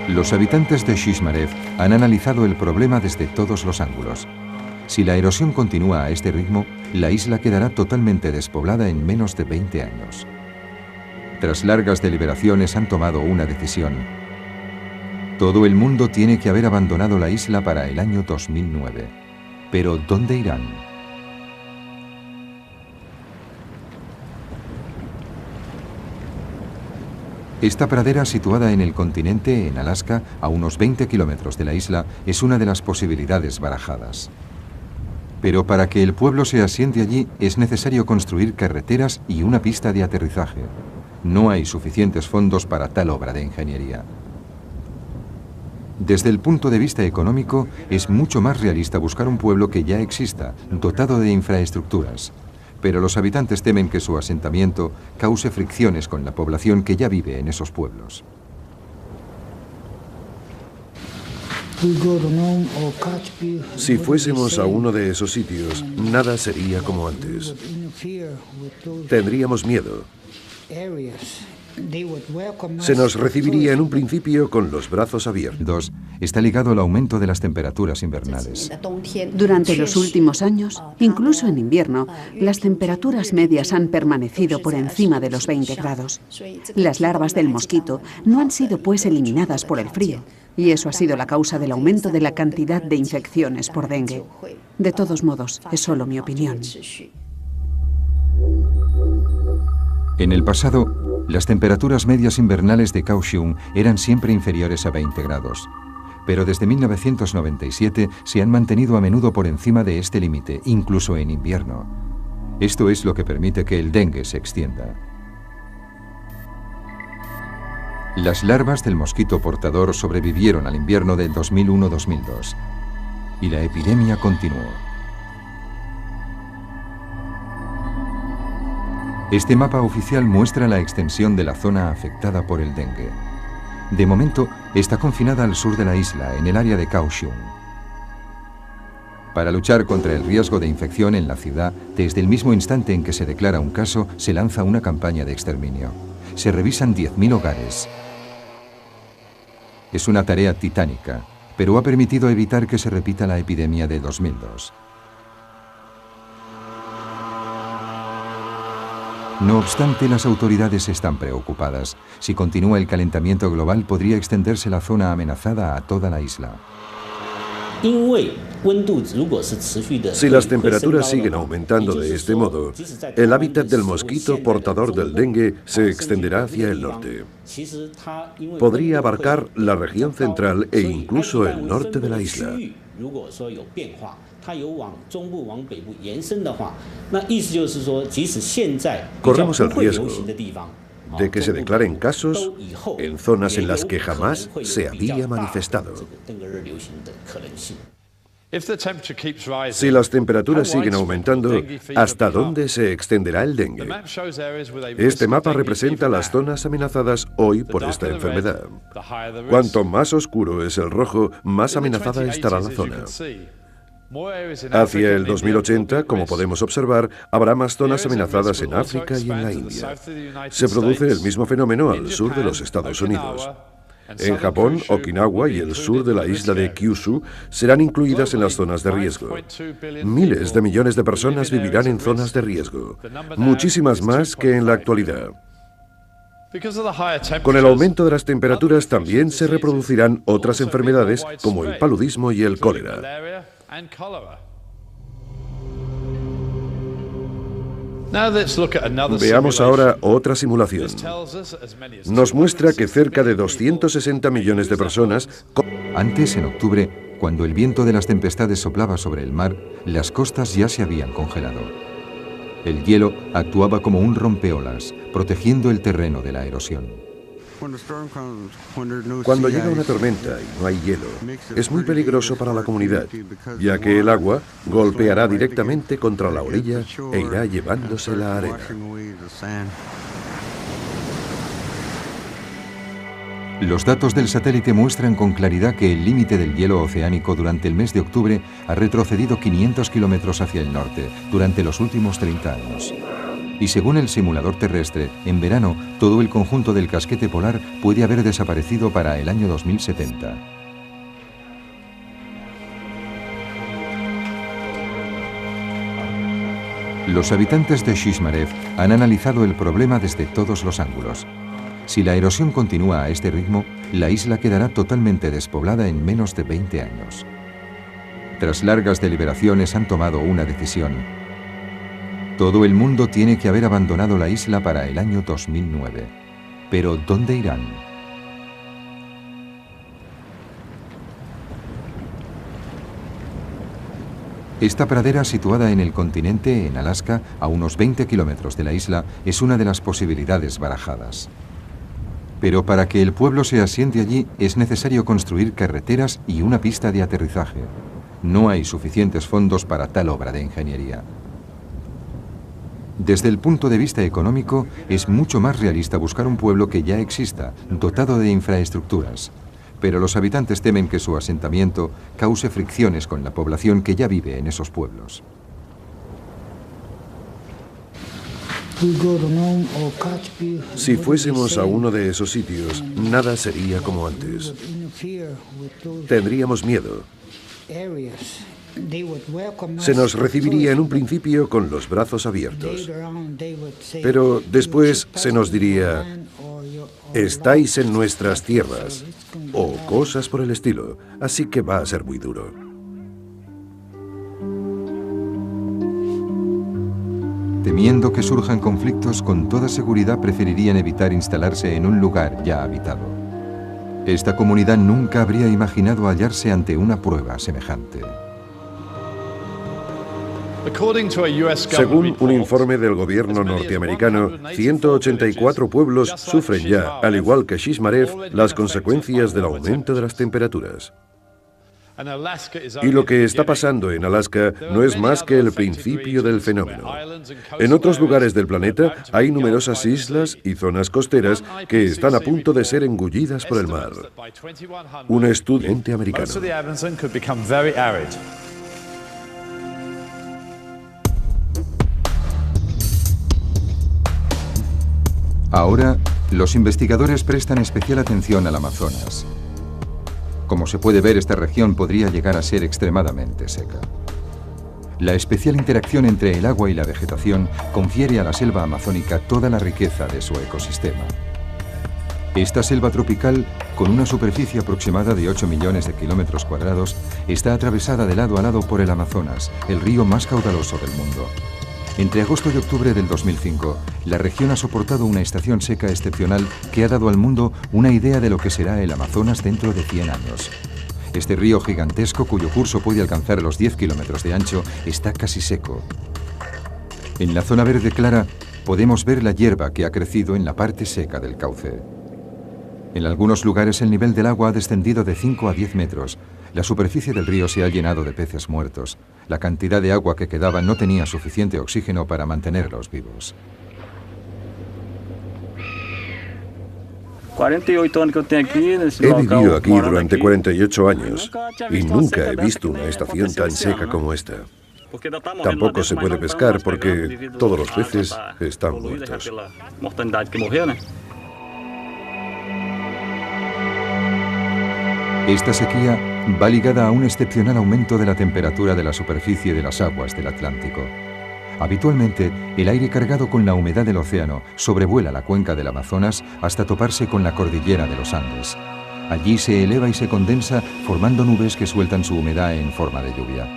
Los habitantes de Shishmarev han analizado el problema desde todos los ángulos. Si la erosión continúa a este ritmo, la isla quedará totalmente despoblada en menos de 20 años. Tras largas deliberaciones han tomado una decisión. Todo el mundo tiene que haber abandonado la isla para el año 2009. Pero ¿dónde irán? Esta pradera, situada en el continente, en Alaska, a unos 20 kilómetros de la isla, es una de las posibilidades barajadas. Pero para que el pueblo se asiente allí es necesario construir carreteras y una pista de aterrizaje. No hay suficientes fondos para tal obra de ingeniería. Desde el punto de vista económico, es mucho más realista buscar un pueblo que ya exista, dotado de infraestructuras. Pero los habitantes temen que su asentamiento cause fricciones con la población que ya vive en esos pueblos. Si fuésemos a uno de esos sitios, nada sería como antes. Tendríamos miedo. Se nos recibiría en un principio con los brazos abiertos. 2. Está ligado al aumento de las temperaturas invernales. Durante los últimos años, incluso en invierno, las temperaturas medias han permanecido por encima de los 20 grados. Las larvas del mosquito no han sido pues eliminadas por el frío, y eso ha sido la causa del aumento de la cantidad de infecciones por dengue. De todos modos, es solo mi opinión. En el pasado, las temperaturas medias invernales de Kaohsiung eran siempre inferiores a 20 grados. Pero desde 1997 se han mantenido a menudo por encima de este límite, incluso en invierno. Esto es lo que permite que el dengue se extienda. Las larvas del mosquito portador sobrevivieron al invierno del 2001-2002 y la epidemia continuó. Este mapa oficial muestra la extensión de la zona afectada por el dengue. De momento, está confinada al sur de la isla, en el área de Kaohsiung. Para luchar contra el riesgo de infección en la ciudad, desde el mismo instante en que se declara un caso, se lanza una campaña de exterminio. Se revisan 10.000 hogares. Es una tarea titánica, pero ha permitido evitar que se repita la epidemia de 2002. No obstante, las autoridades están preocupadas. Si continúa el calentamiento global, podría extenderse la zona amenazada a toda la isla. Si las temperaturas siguen aumentando de este modo, el hábitat del mosquito portador del dengue se extenderá hacia el norte. Podría abarcar la región central e incluso el norte de la isla. Corremos el riesgo de que se declaren casos en zonas en las que jamás se había manifestado. Si las temperaturas siguen aumentando, ¿hasta dónde se extenderá el dengue? Este mapa representa las zonas amenazadas hoy por esta enfermedad. Cuanto más oscuro es el rojo, más amenazada estará la zona. Hacia el 2080, como podemos observar, habrá más zonas amenazadas en África y en la India. Se produce el mismo fenómeno al sur de los Estados Unidos. En Japón, Okinawa y el sur de la isla de Kyushu serán incluidas en las zonas de riesgo. Miles de millones de personas vivirán en zonas de riesgo, muchísimas más que en la actualidad. Con el aumento de las temperaturas también se reproducirán otras enfermedades como el paludismo y el cólera. ， 。 。 。 。 。 。 。 。 。 。 。 。 。 。 。 。 。 。 。 。 。 。 。 。 。 。 。 。 。 。 。 。 。 。 。 。 。 。 。 。 。 。 。 。 。 。 。 。Veamos ahora otra simulación. Nos muestra que cerca de 260 millones de personas... Antes, en octubre, cuando el viento de las tempestades soplaba sobre el mar, las costas ya se habían congelado. El hielo actuaba como un rompeolas, protegiendo el terreno de la erosión. Cuando llega una tormenta y no hay hielo, es muy peligroso para la comunidad, ya que el agua golpeará directamente contra la orilla e irá llevándose la arena. Los datos del satélite muestran con claridad que el límite del hielo oceánico durante el mes de octubre ha retrocedido 500 kilómetros hacia el norte durante los últimos 30 años. Y según el simulador terrestre, en verano todo el conjunto del casquete polar puede haber desaparecido para el año 2070. Los habitantes de Shishmaref han analizado el problema desde todos los ángulos. Si la erosión continúa a este ritmo, la isla quedará totalmente despoblada en menos de 20 años. Tras largas deliberaciones han tomado una decisión. Todo el mundo tiene que haber abandonado la isla para el año 2009. Pero ¿dónde irán? Esta pradera, situada en el continente, en Alaska, a unos 20 kilómetros de la isla, es una de las posibilidades barajadas. Pero para que el pueblo se asiente allí es necesario construir carreteras y una pista de aterrizaje. No hay suficientes fondos para tal obra de ingeniería. Desde el punto de vista económico, es mucho más realista buscar un pueblo que ya exista, dotado de infraestructuras. Pero los habitantes temen que su asentamiento cause fricciones con la población que ya vive en esos pueblos. Si fuésemos a uno de esos sitios, nada sería como antes. Tendríamos miedo. Se nos recibiría en un principio con los brazos abiertos. Pero después se nos diría, estáis en nuestras tierras, o cosas por el estilo, así que va a ser muy duro. Temiendo que surjan conflictos, con toda seguridad preferirían evitar instalarse en un lugar ya habitado. Esta comunidad nunca habría imaginado hallarse ante una prueba semejante. Según un informe del gobierno norteamericano, 184 pueblos sufren ya, al igual que Shishmaref, las consecuencias del aumento de las temperaturas. Y lo que está pasando en Alaska no es más que el principio del fenómeno. En otros lugares del planeta hay numerosas islas y zonas costeras que están a punto de ser engullidas por el mar. Un estudiante americano. Ahora, los investigadores prestan especial atención al Amazonas. Como se puede ver, esta región podría llegar a ser extremadamente seca. La especial interacción entre el agua y la vegetación confiere a la selva amazónica toda la riqueza de su ecosistema. Esta selva tropical, con una superficie aproximada de 8 millones de kilómetros cuadrados, está atravesada de lado a lado por el Amazonas, el río más caudaloso del mundo. Entre agosto y octubre del 2005, la región ha soportado una estación seca excepcional que ha dado al mundo una idea de lo que será el Amazonas dentro de 100 años. Este río gigantesco, cuyo curso puede alcanzar los 10 kilómetros de ancho, está casi seco. En la zona verde clara podemos ver la hierba que ha crecido en la parte seca del cauce. En algunos lugares el nivel del agua ha descendido de 5 a 10 metros. La superficie del río se ha llenado de peces muertos. La cantidad de agua que quedaba no tenía suficiente oxígeno para mantenerlos vivos. He vivido aquí durante 48 años y nunca he visto una estación tan seca como esta. Tampoco se puede pescar porque todos los peces están muertos. Esta sequía va ligada a un excepcional aumento de la temperatura de la superficie de las aguas del Atlántico. Habitualmente, el aire cargado con la humedad del océano sobrevuela la cuenca del Amazonas hasta toparse con la cordillera de los Andes. Allí se eleva y se condensa, formando nubes que sueltan su humedad en forma de lluvia.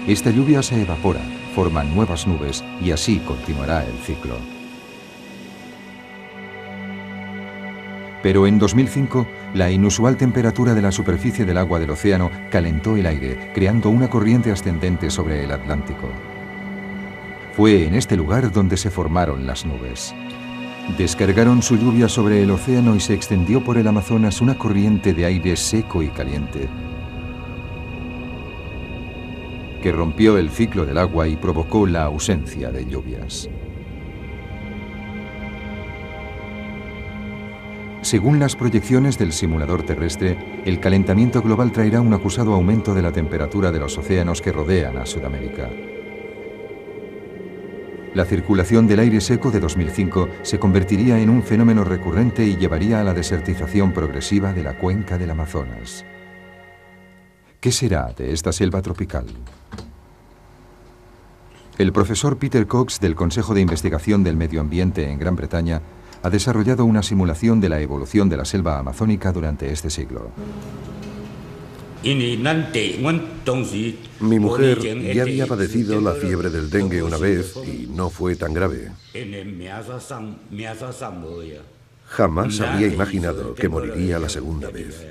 Esta lluvia se evapora, forman nuevas nubes y así continuará el ciclo. Pero en 2005, la inusual temperatura de la superficie del agua del océano calentó el aire, creando una corriente ascendente sobre el Atlántico. Fue en este lugar donde se formaron las nubes. Descargaron su lluvia sobre el océano y se extendió por el Amazonas una corriente de aire seco y caliente, que rompió el ciclo del agua y provocó la ausencia de lluvias. Según las proyecciones del simulador terrestre, el calentamiento global traerá un acusado aumento de la temperatura de los océanos que rodean a Sudamérica. La circulación del aire seco de 2005 se convertiría en un fenómeno recurrente y llevaría a la desertización progresiva de la cuenca del Amazonas. ¿Qué será de esta selva tropical? El profesor Peter Cox del Consejo de Investigación del Medio Ambiente en Gran Bretaña ha desarrollado una simulación de la evolución de la selva amazónica durante este siglo. Mi mujer ya había padecido la fiebre del dengue una vez y no fue tan grave. Jamás habría imaginado que moriría la segunda vez.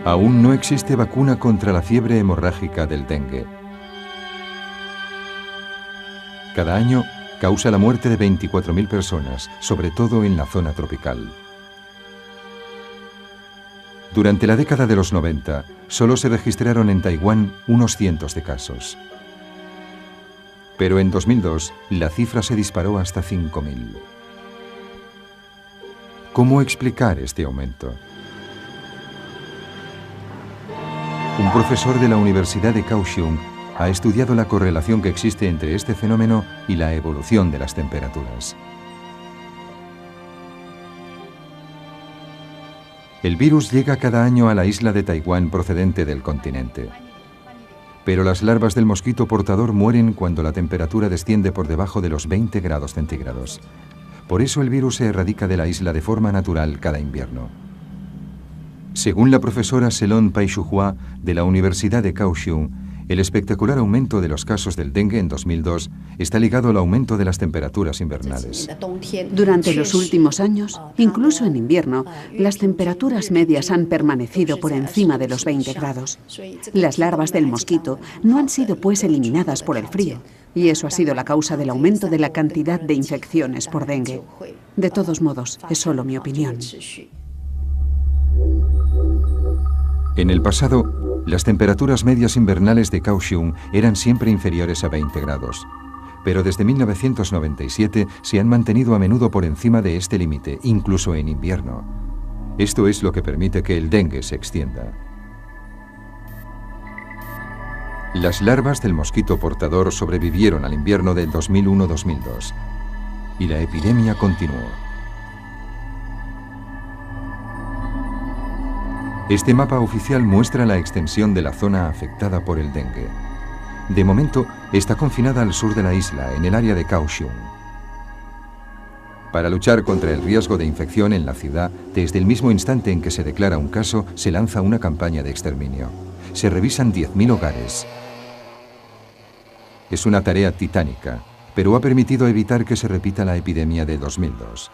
Aún no existe vacuna contra la fiebre hemorrágica del dengue. Cada año causa la muerte de 24.000 personas, sobre todo en la zona tropical. Durante la década de los 90, solo se registraron en Taiwán unos cientos de casos. Pero en 2002, la cifra se disparó hasta 5.000. ¿Cómo explicar este aumento? Un profesor de la Universidad de Kaohsiung ha estudiado la correlación que existe entre este fenómeno y la evolución de las temperaturas. El virus llega cada año a la isla de Taiwán procedente del continente. Pero las larvas del mosquito portador mueren cuando la temperatura desciende por debajo de los 20 grados centígrados. Por eso el virus se erradica de la isla de forma natural cada invierno. Según la profesora Selon Pai-Shuhua de la Universidad de Kaohsiung, el espectacular aumento de los casos del dengue en 2002 está ligado al aumento de las temperaturas invernales. Durante los últimos años, incluso en invierno, las temperaturas medias han permanecido por encima de los 20 grados. Las larvas del mosquito no han sido pues eliminadas por el frío, y eso ha sido la causa del aumento de la cantidad de infecciones por dengue. De todos modos, es solo mi opinión. En el pasado, las temperaturas medias invernales de Kaohsiung eran siempre inferiores a 20 grados. Pero desde 1997 se han mantenido a menudo por encima de este límite, incluso en invierno. Esto es lo que permite que el dengue se extienda. Las larvas del mosquito portador sobrevivieron al invierno de 2001-2002 y la epidemia continuó. Este mapa oficial muestra la extensión de la zona afectada por el dengue. De momento, está confinada al sur de la isla, en el área de Kaohsiung. Para luchar contra el riesgo de infección en la ciudad, desde el mismo instante en que se declara un caso, se lanza una campaña de exterminio. Se revisan 10.000 hogares. Es una tarea titánica, pero ha permitido evitar que se repita la epidemia de 2002.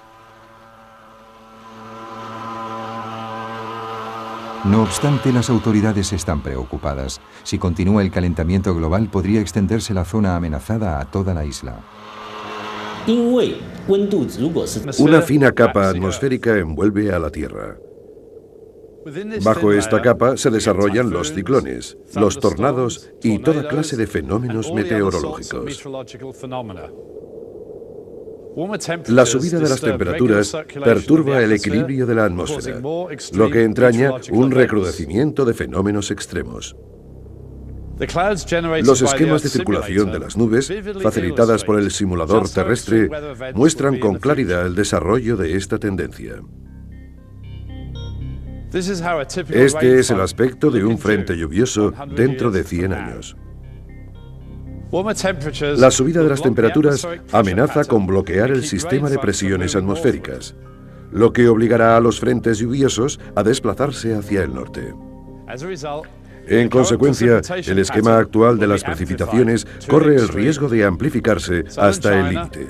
No obstante, las autoridades están preocupadas. Si continúa el calentamiento global, podría extenderse la zona amenazada a toda la isla. Una fina capa atmosférica envuelve a la Tierra. Bajo esta capa se desarrollan los ciclones, los tornados y toda clase de fenómenos meteorológicos. La subida de las temperaturas perturba el equilibrio de la atmósfera, lo que entraña un recrudecimiento de fenómenos extremos. Los esquemas de circulación de las nubes, facilitadas por el simulador terrestre, muestran con claridad el desarrollo de esta tendencia. Este es el aspecto de un frente lluvioso dentro de 100 años. La subida de las temperaturas amenaza con bloquear el sistema de presiones atmosféricas, lo que obligará a los frentes lluviosos a desplazarse hacia el norte. En consecuencia, el esquema actual de las precipitaciones corre el riesgo de amplificarse hasta el límite.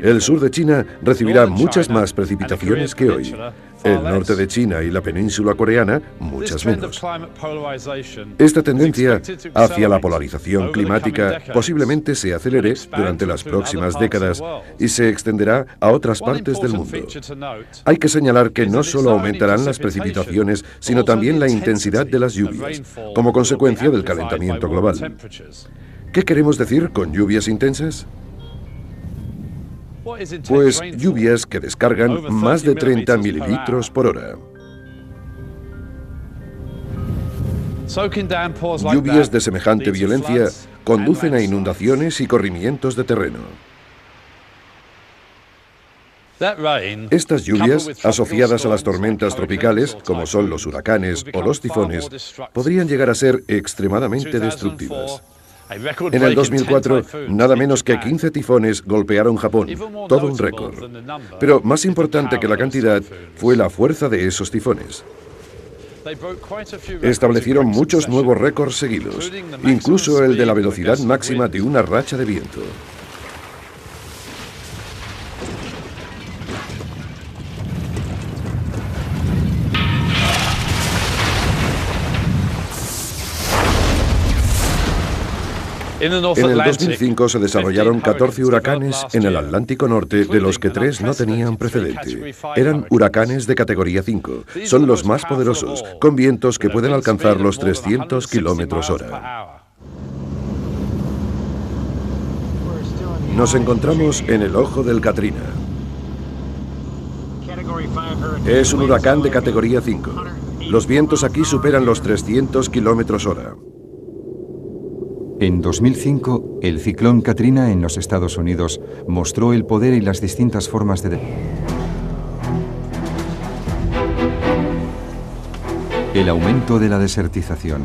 El sur de China recibirá muchas más precipitaciones que hoy. El norte de China y la península coreana, muchas menos. Esta tendencia hacia la polarización climática posiblemente se acelere durante las próximas décadas y se extenderá a otras partes del mundo. Hay que señalar que no solo aumentarán las precipitaciones, sino también la intensidad de las lluvias, como consecuencia del calentamiento global. ¿Qué queremos decir con lluvias intensas? Pues lluvias que descargan más de 30 mililitros por hora. Lluvias de semejante violencia conducen a inundaciones y corrimientos de terreno. Estas lluvias, asociadas a las tormentas tropicales, como son los huracanes o los tifones, podrían llegar a ser extremadamente destructivas. En el 2004, nada menos que 15 tifones golpearon Japón, todo un récord. Pero más importante que la cantidad fue la fuerza de esos tifones. Establecieron muchos nuevos récords seguidos, incluso el de la velocidad máxima de una racha de viento. En el 2005 se desarrollaron 14 huracanes en el Atlántico Norte, de los que 3 no tenían precedente. Eran huracanes de categoría 5. Son los más poderosos, con vientos que pueden alcanzar los 300 kilómetros hora. Nos encontramos en el ojo del Katrina. Es un huracán de categoría 5. Los vientos aquí superan los 300 kilómetros hora. En 2005, el ciclón Katrina en los Estados Unidos mostró el poder y las distintas formas de... El aumento de la desertización,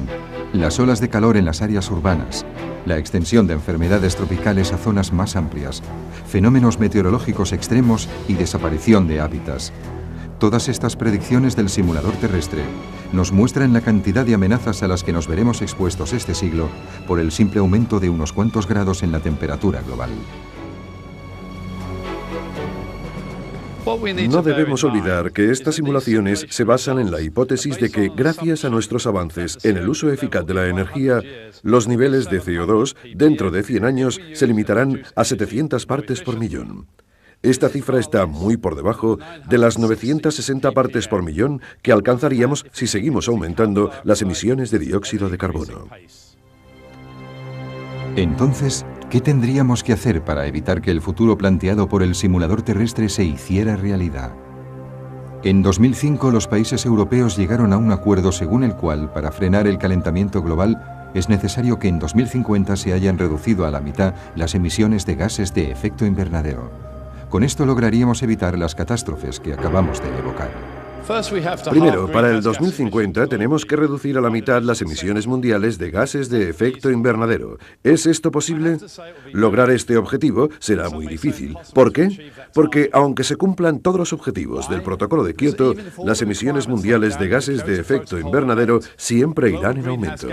las olas de calor en las áreas urbanas, la extensión de enfermedades tropicales a zonas más amplias, fenómenos meteorológicos extremos y desaparición de hábitats. Todas estas predicciones del simulador terrestre nos muestran la cantidad de amenazas a las que nos veremos expuestos este siglo por el simple aumento de unos cuantos grados en la temperatura global. No debemos olvidar que estas simulaciones se basan en la hipótesis de que, gracias a nuestros avances en el uso eficaz de la energía, los niveles de CO2 dentro de 100 años se limitarán a 700 partes por millón. Esta cifra está muy por debajo de las 960 partes por millón que alcanzaríamos si seguimos aumentando las emisiones de dióxido de carbono. Entonces, ¿qué tendríamos que hacer para evitar que el futuro planteado por el simulador terrestre se hiciera realidad? En 2005, los países europeos llegaron a un acuerdo según el cual, para frenar el calentamiento global, es necesario que en 2050 se hayan reducido a la mitad las emisiones de gases de efecto invernadero. Con esto lograríamos evitar las catástrofes que acabamos de evocar. Primero, para el 2050 tenemos que reducir a la mitad las emisiones mundiales de gases de efecto invernadero. ¿Es esto posible? Lograr este objetivo será muy difícil. ¿Por qué? Porque aunque se cumplan todos los objetivos del Protocolo de Kioto, las emisiones mundiales de gases de efecto invernadero siempre irán en aumento.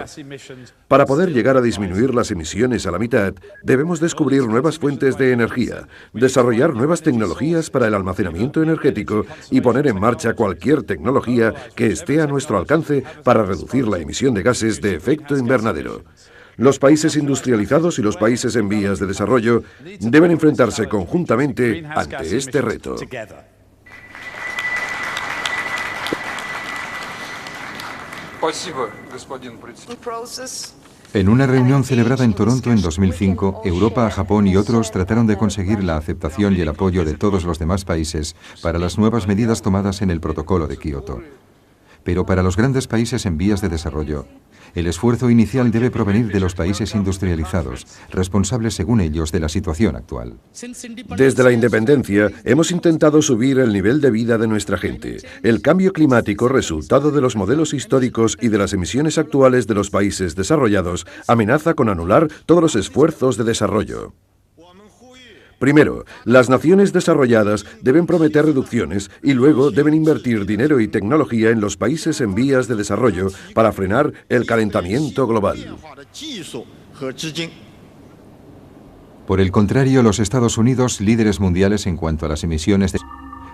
Para poder llegar a disminuir las emisiones a la mitad, debemos descubrir nuevas fuentes de energía, desarrollar nuevas tecnologías para el almacenamiento energético y poner en marcha cualquier tecnología que esté a nuestro alcance para reducir la emisión de gases de efecto invernadero. Los países industrializados y los países en vías de desarrollo deben enfrentarse conjuntamente ante este reto. En una reunión celebrada en Toronto en 2005, Europa, Japón y otros trataron de conseguir la aceptación y el apoyo de todos los demás países para las nuevas medidas tomadas en el Protocolo de Kioto. Pero para los grandes países en vías de desarrollo, el esfuerzo inicial debe provenir de los países industrializados, responsables según ellos de la situación actual. Desde la independencia hemos intentado subir el nivel de vida de nuestra gente. El cambio climático, resultado de los modelos históricos y de las emisiones actuales de los países desarrollados, amenaza con anular todos los esfuerzos de desarrollo. Primero, las naciones desarrolladas deben prometer reducciones y luego deben invertir dinero y tecnología en los países en vías de desarrollo para frenar el calentamiento global. Por el contrario, los Estados Unidos, líderes mundiales en cuanto a las emisiones de...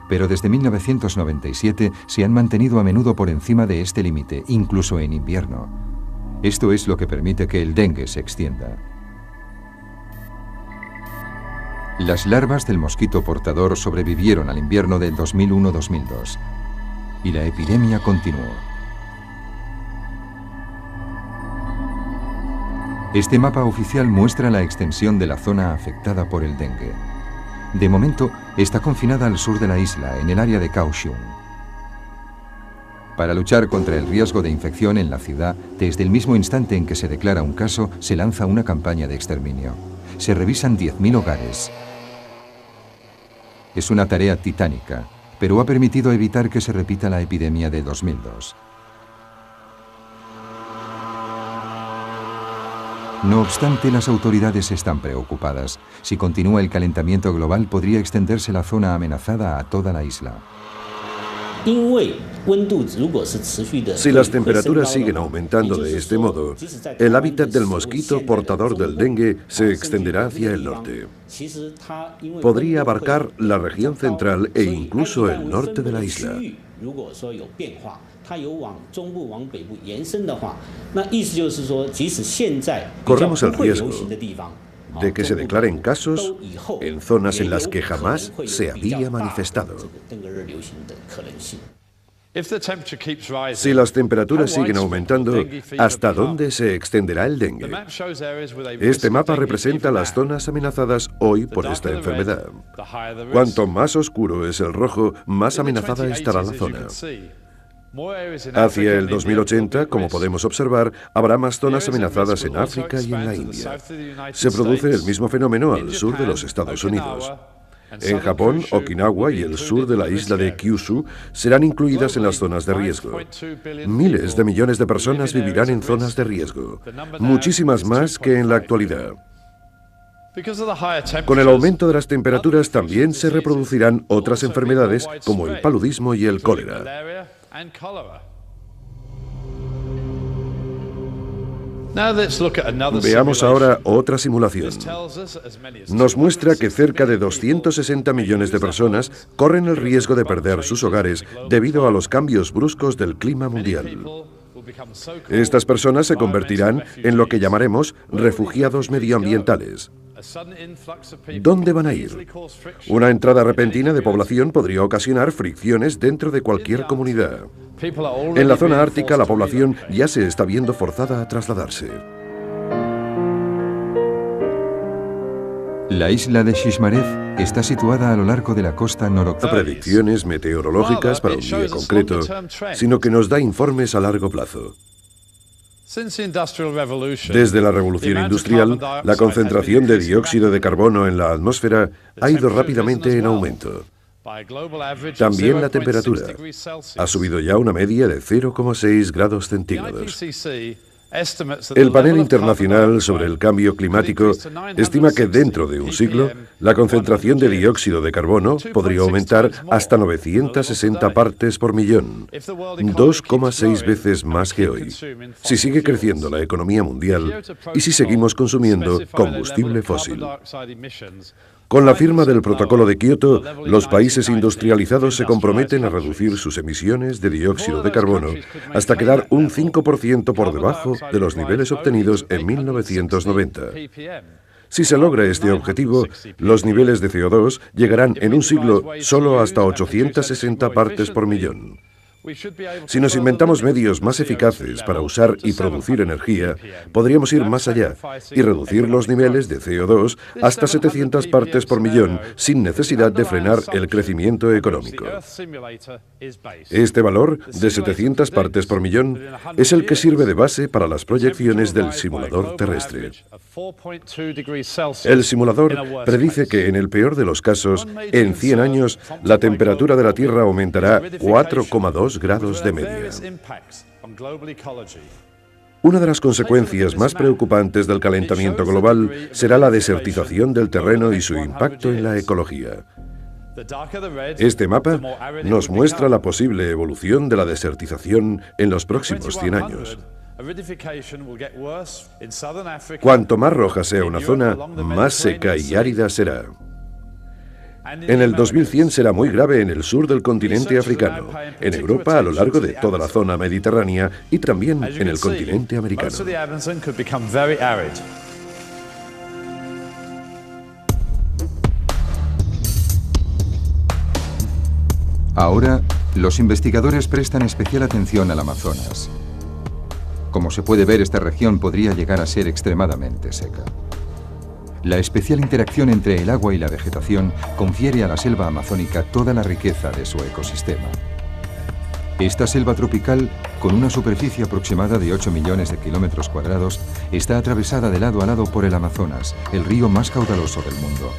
Pero desde 1997 se han mantenido a menudo por encima de este límite, incluso en invierno. Esto es lo que permite que el dengue se extienda. Las larvas del mosquito portador sobrevivieron al invierno del 2001-2002 y la epidemia continuó. Este mapa oficial muestra la extensión de la zona afectada por el dengue. De momento, está confinada al sur de la isla, en el área de Kaohsiung. Para luchar contra el riesgo de infección en la ciudad, desde el mismo instante en que se declara un caso, se lanza una campaña de exterminio. Se revisan 10.000 hogares. Es una tarea titánica, pero ha permitido evitar que se repita la epidemia de 2002. No obstante, las autoridades están preocupadas. Si continúa el calentamiento global, podría extenderse la zona amenazada a toda la isla. Si las temperaturas siguen aumentando de este modo, el hábitat del mosquito portador del dengue se extenderá hacia el norte. Podría abarcar la región central e incluso el norte de la isla. Corremos el riesgo de que se declaren casos en zonas en las que jamás se había manifestado. Si las temperaturas siguen aumentando, ¿hasta dónde se extenderá el dengue? Este mapa representa las zonas amenazadas hoy por esta enfermedad. Cuanto más oscuro es el rojo, más amenazada estará la zona. Hacia el 2080, como podemos observar, habrá más zonas amenazadas en África y en la India. Se produce el mismo fenómeno al sur de los Estados Unidos. En Japón, Okinawa y el sur de la isla de Kyushu serán incluidas en las zonas de riesgo. Miles de millones de personas vivirán en zonas de riesgo, muchísimas más que en la actualidad. Con el aumento de las temperaturas también se reproducirán otras enfermedades como el paludismo y el cólera. Veamos ahora otra simulación. Nos muestra que cerca de 260 millones de personas corren el riesgo de perder sus hogares debido a los cambios bruscos del clima mundial. Estas personas se convertirán en lo que llamaremos refugiados medioambientales. ¿Dónde van a ir? Una entrada repentina de población podría ocasionar fricciones dentro de cualquier comunidad. En la zona ártica, la población ya se está viendo forzada a trasladarse. La isla de Shishmaref está situada a lo largo de la costa noroccidental. No predicciones meteorológicas para un día concreto, sino que nos da informes a largo plazo. Desde la revolución industrial, la concentración de dióxido de carbono en la atmósfera ha ido rápidamente en aumento. También la temperatura ha subido ya una media de 0,6 grados centígrados. El panel internacional sobre el cambio climático estima que dentro de un siglo la concentración de dióxido de carbono podría aumentar hasta 960 partes por millón, 2,6 veces más que hoy, si sigue creciendo la economía mundial y si seguimos consumiendo combustible fósil. Con la firma del Protocolo de Kioto, los países industrializados se comprometen a reducir sus emisiones de dióxido de carbono hasta quedar un 5% por debajo de los niveles obtenidos en 1990. Si se logra este objetivo, los niveles de CO2 llegarán en un siglo solo hasta 860 partes por millón. Si nos inventamos medios más eficaces para usar y producir energía, podríamos ir más allá y reducir los niveles de CO2 hasta 700 partes por millón sin necesidad de frenar el crecimiento económico. Este valor de 700 partes por millón es el que sirve de base para las proyecciones del simulador terrestre. El simulador predice que en el peor de los casos, en 100 años, la temperatura de la Tierra aumentará 4,2 grados de media. Una de las consecuencias más preocupantes del calentamiento global será la desertización del terreno y su impacto en la ecología. Este mapa nos muestra la posible evolución de la desertización en los próximos 100 años. Cuanto más roja sea una zona, más seca y árida será. En el 2100 será muy grave en el sur del continente africano, en Europa a lo largo de toda la zona mediterránea y también en el continente americano. Ahora, los investigadores prestan especial atención al Amazonas. Como se puede ver, esta región podría llegar a ser extremadamente seca. La especial interacción entre el agua y la vegetación confiere a la selva amazónica toda la riqueza de su ecosistema. Esta selva tropical, con una superficie aproximada de 8 millones de kilómetros cuadrados, está atravesada de lado a lado por el Amazonas, el río más caudaloso del mundo.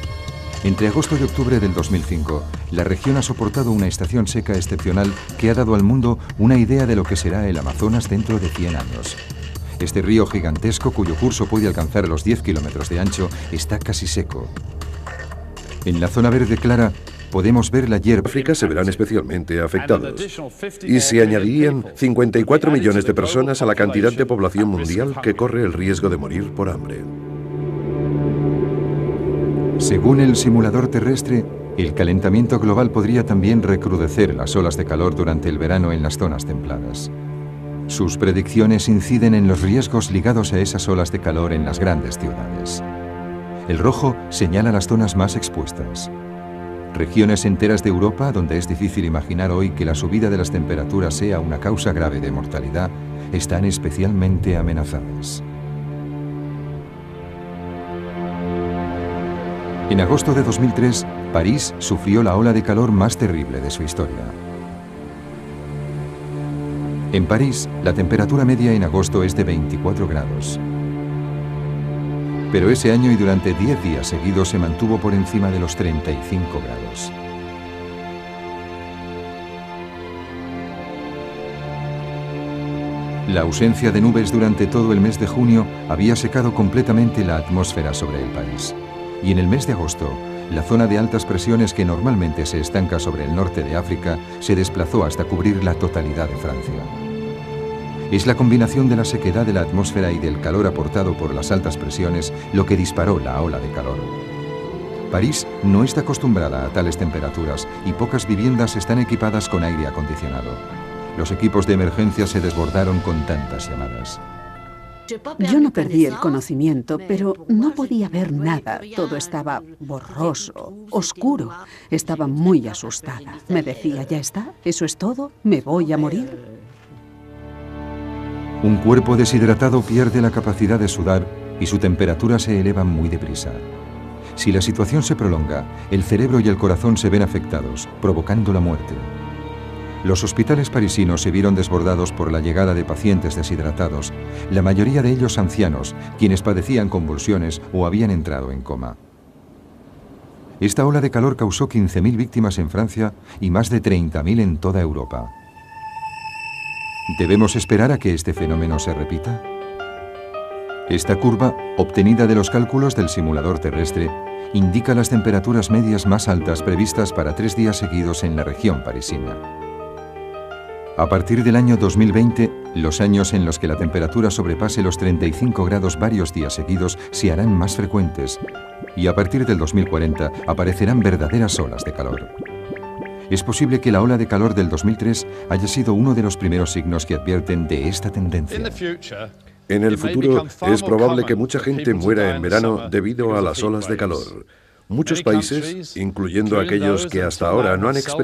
Entre agosto y octubre del 2005, la región ha soportado una estación seca excepcional que ha dado al mundo una idea de lo que será el Amazonas dentro de 100 años. Este río gigantesco, cuyo curso puede alcanzar los 10 kilómetros de ancho, está casi seco. En la zona verde clara podemos ver la hierba. África se verán especialmente afectados. Y se añadirían 54 millones de personas a la cantidad de población mundial que corre el riesgo de morir por hambre. Según el simulador terrestre, el calentamiento global podría también recrudecer las olas de calor durante el verano en las zonas templadas. Sus predicciones inciden en los riesgos ligados a esas olas de calor en las grandes ciudades. El rojo señala las zonas más expuestas. Regiones enteras de Europa, donde es difícil imaginar hoy que la subida de las temperaturas sea una causa grave de mortalidad, están especialmente amenazadas. En agosto de 2003, París sufrió la ola de calor más terrible de su historia. En París, la temperatura media en agosto es de 24 grados. Pero ese año y durante 10 días seguidos se mantuvo por encima de los 35 grados. La ausencia de nubes durante todo el mes de junio había secado completamente la atmósfera sobre el país. Y en el mes de agosto, la zona de altas presiones que normalmente se estanca sobre el norte de África se desplazó hasta cubrir la totalidad de Francia. Es la combinación de la sequedad de la atmósfera y del calor aportado por las altas presiones lo que disparó la ola de calor. París no está acostumbrada a tales temperaturas y pocas viviendas están equipadas con aire acondicionado. Los equipos de emergencia se desbordaron con tantas llamadas. Yo no perdí el conocimiento, pero no podía ver nada. Todo estaba borroso, oscuro. Estaba muy asustada. Me decía, ¿ya está? ¿Eso es todo? ¿Me voy a morir? Un cuerpo deshidratado pierde la capacidad de sudar y su temperatura se eleva muy deprisa. Si la situación se prolonga, el cerebro y el corazón se ven afectados, provocando la muerte. Los hospitales parisinos se vieron desbordados por la llegada de pacientes deshidratados, la mayoría de ellos ancianos, quienes padecían convulsiones o habían entrado en coma. Esta ola de calor causó 15.000 víctimas en Francia y más de 30.000 en toda Europa. ¿Debemos esperar a que este fenómeno se repita? Esta curva, obtenida de los cálculos del simulador terrestre, indica las temperaturas medias más altas previstas para 3 días seguidos en la región parisina. A partir del año 2020, los años en los que la temperatura sobrepase los 35 grados varios días seguidos se harán más frecuentes y a partir del 2040 aparecerán verdaderas olas de calor. Es posible que la ola de calor del 2003 haya sido uno de los primeros signos que advierten de esta tendencia. En el futuro es probable que mucha gente muera en verano debido a las olas de calor. Muchos países, incluyendo aquellos que hasta ahora no han experimentado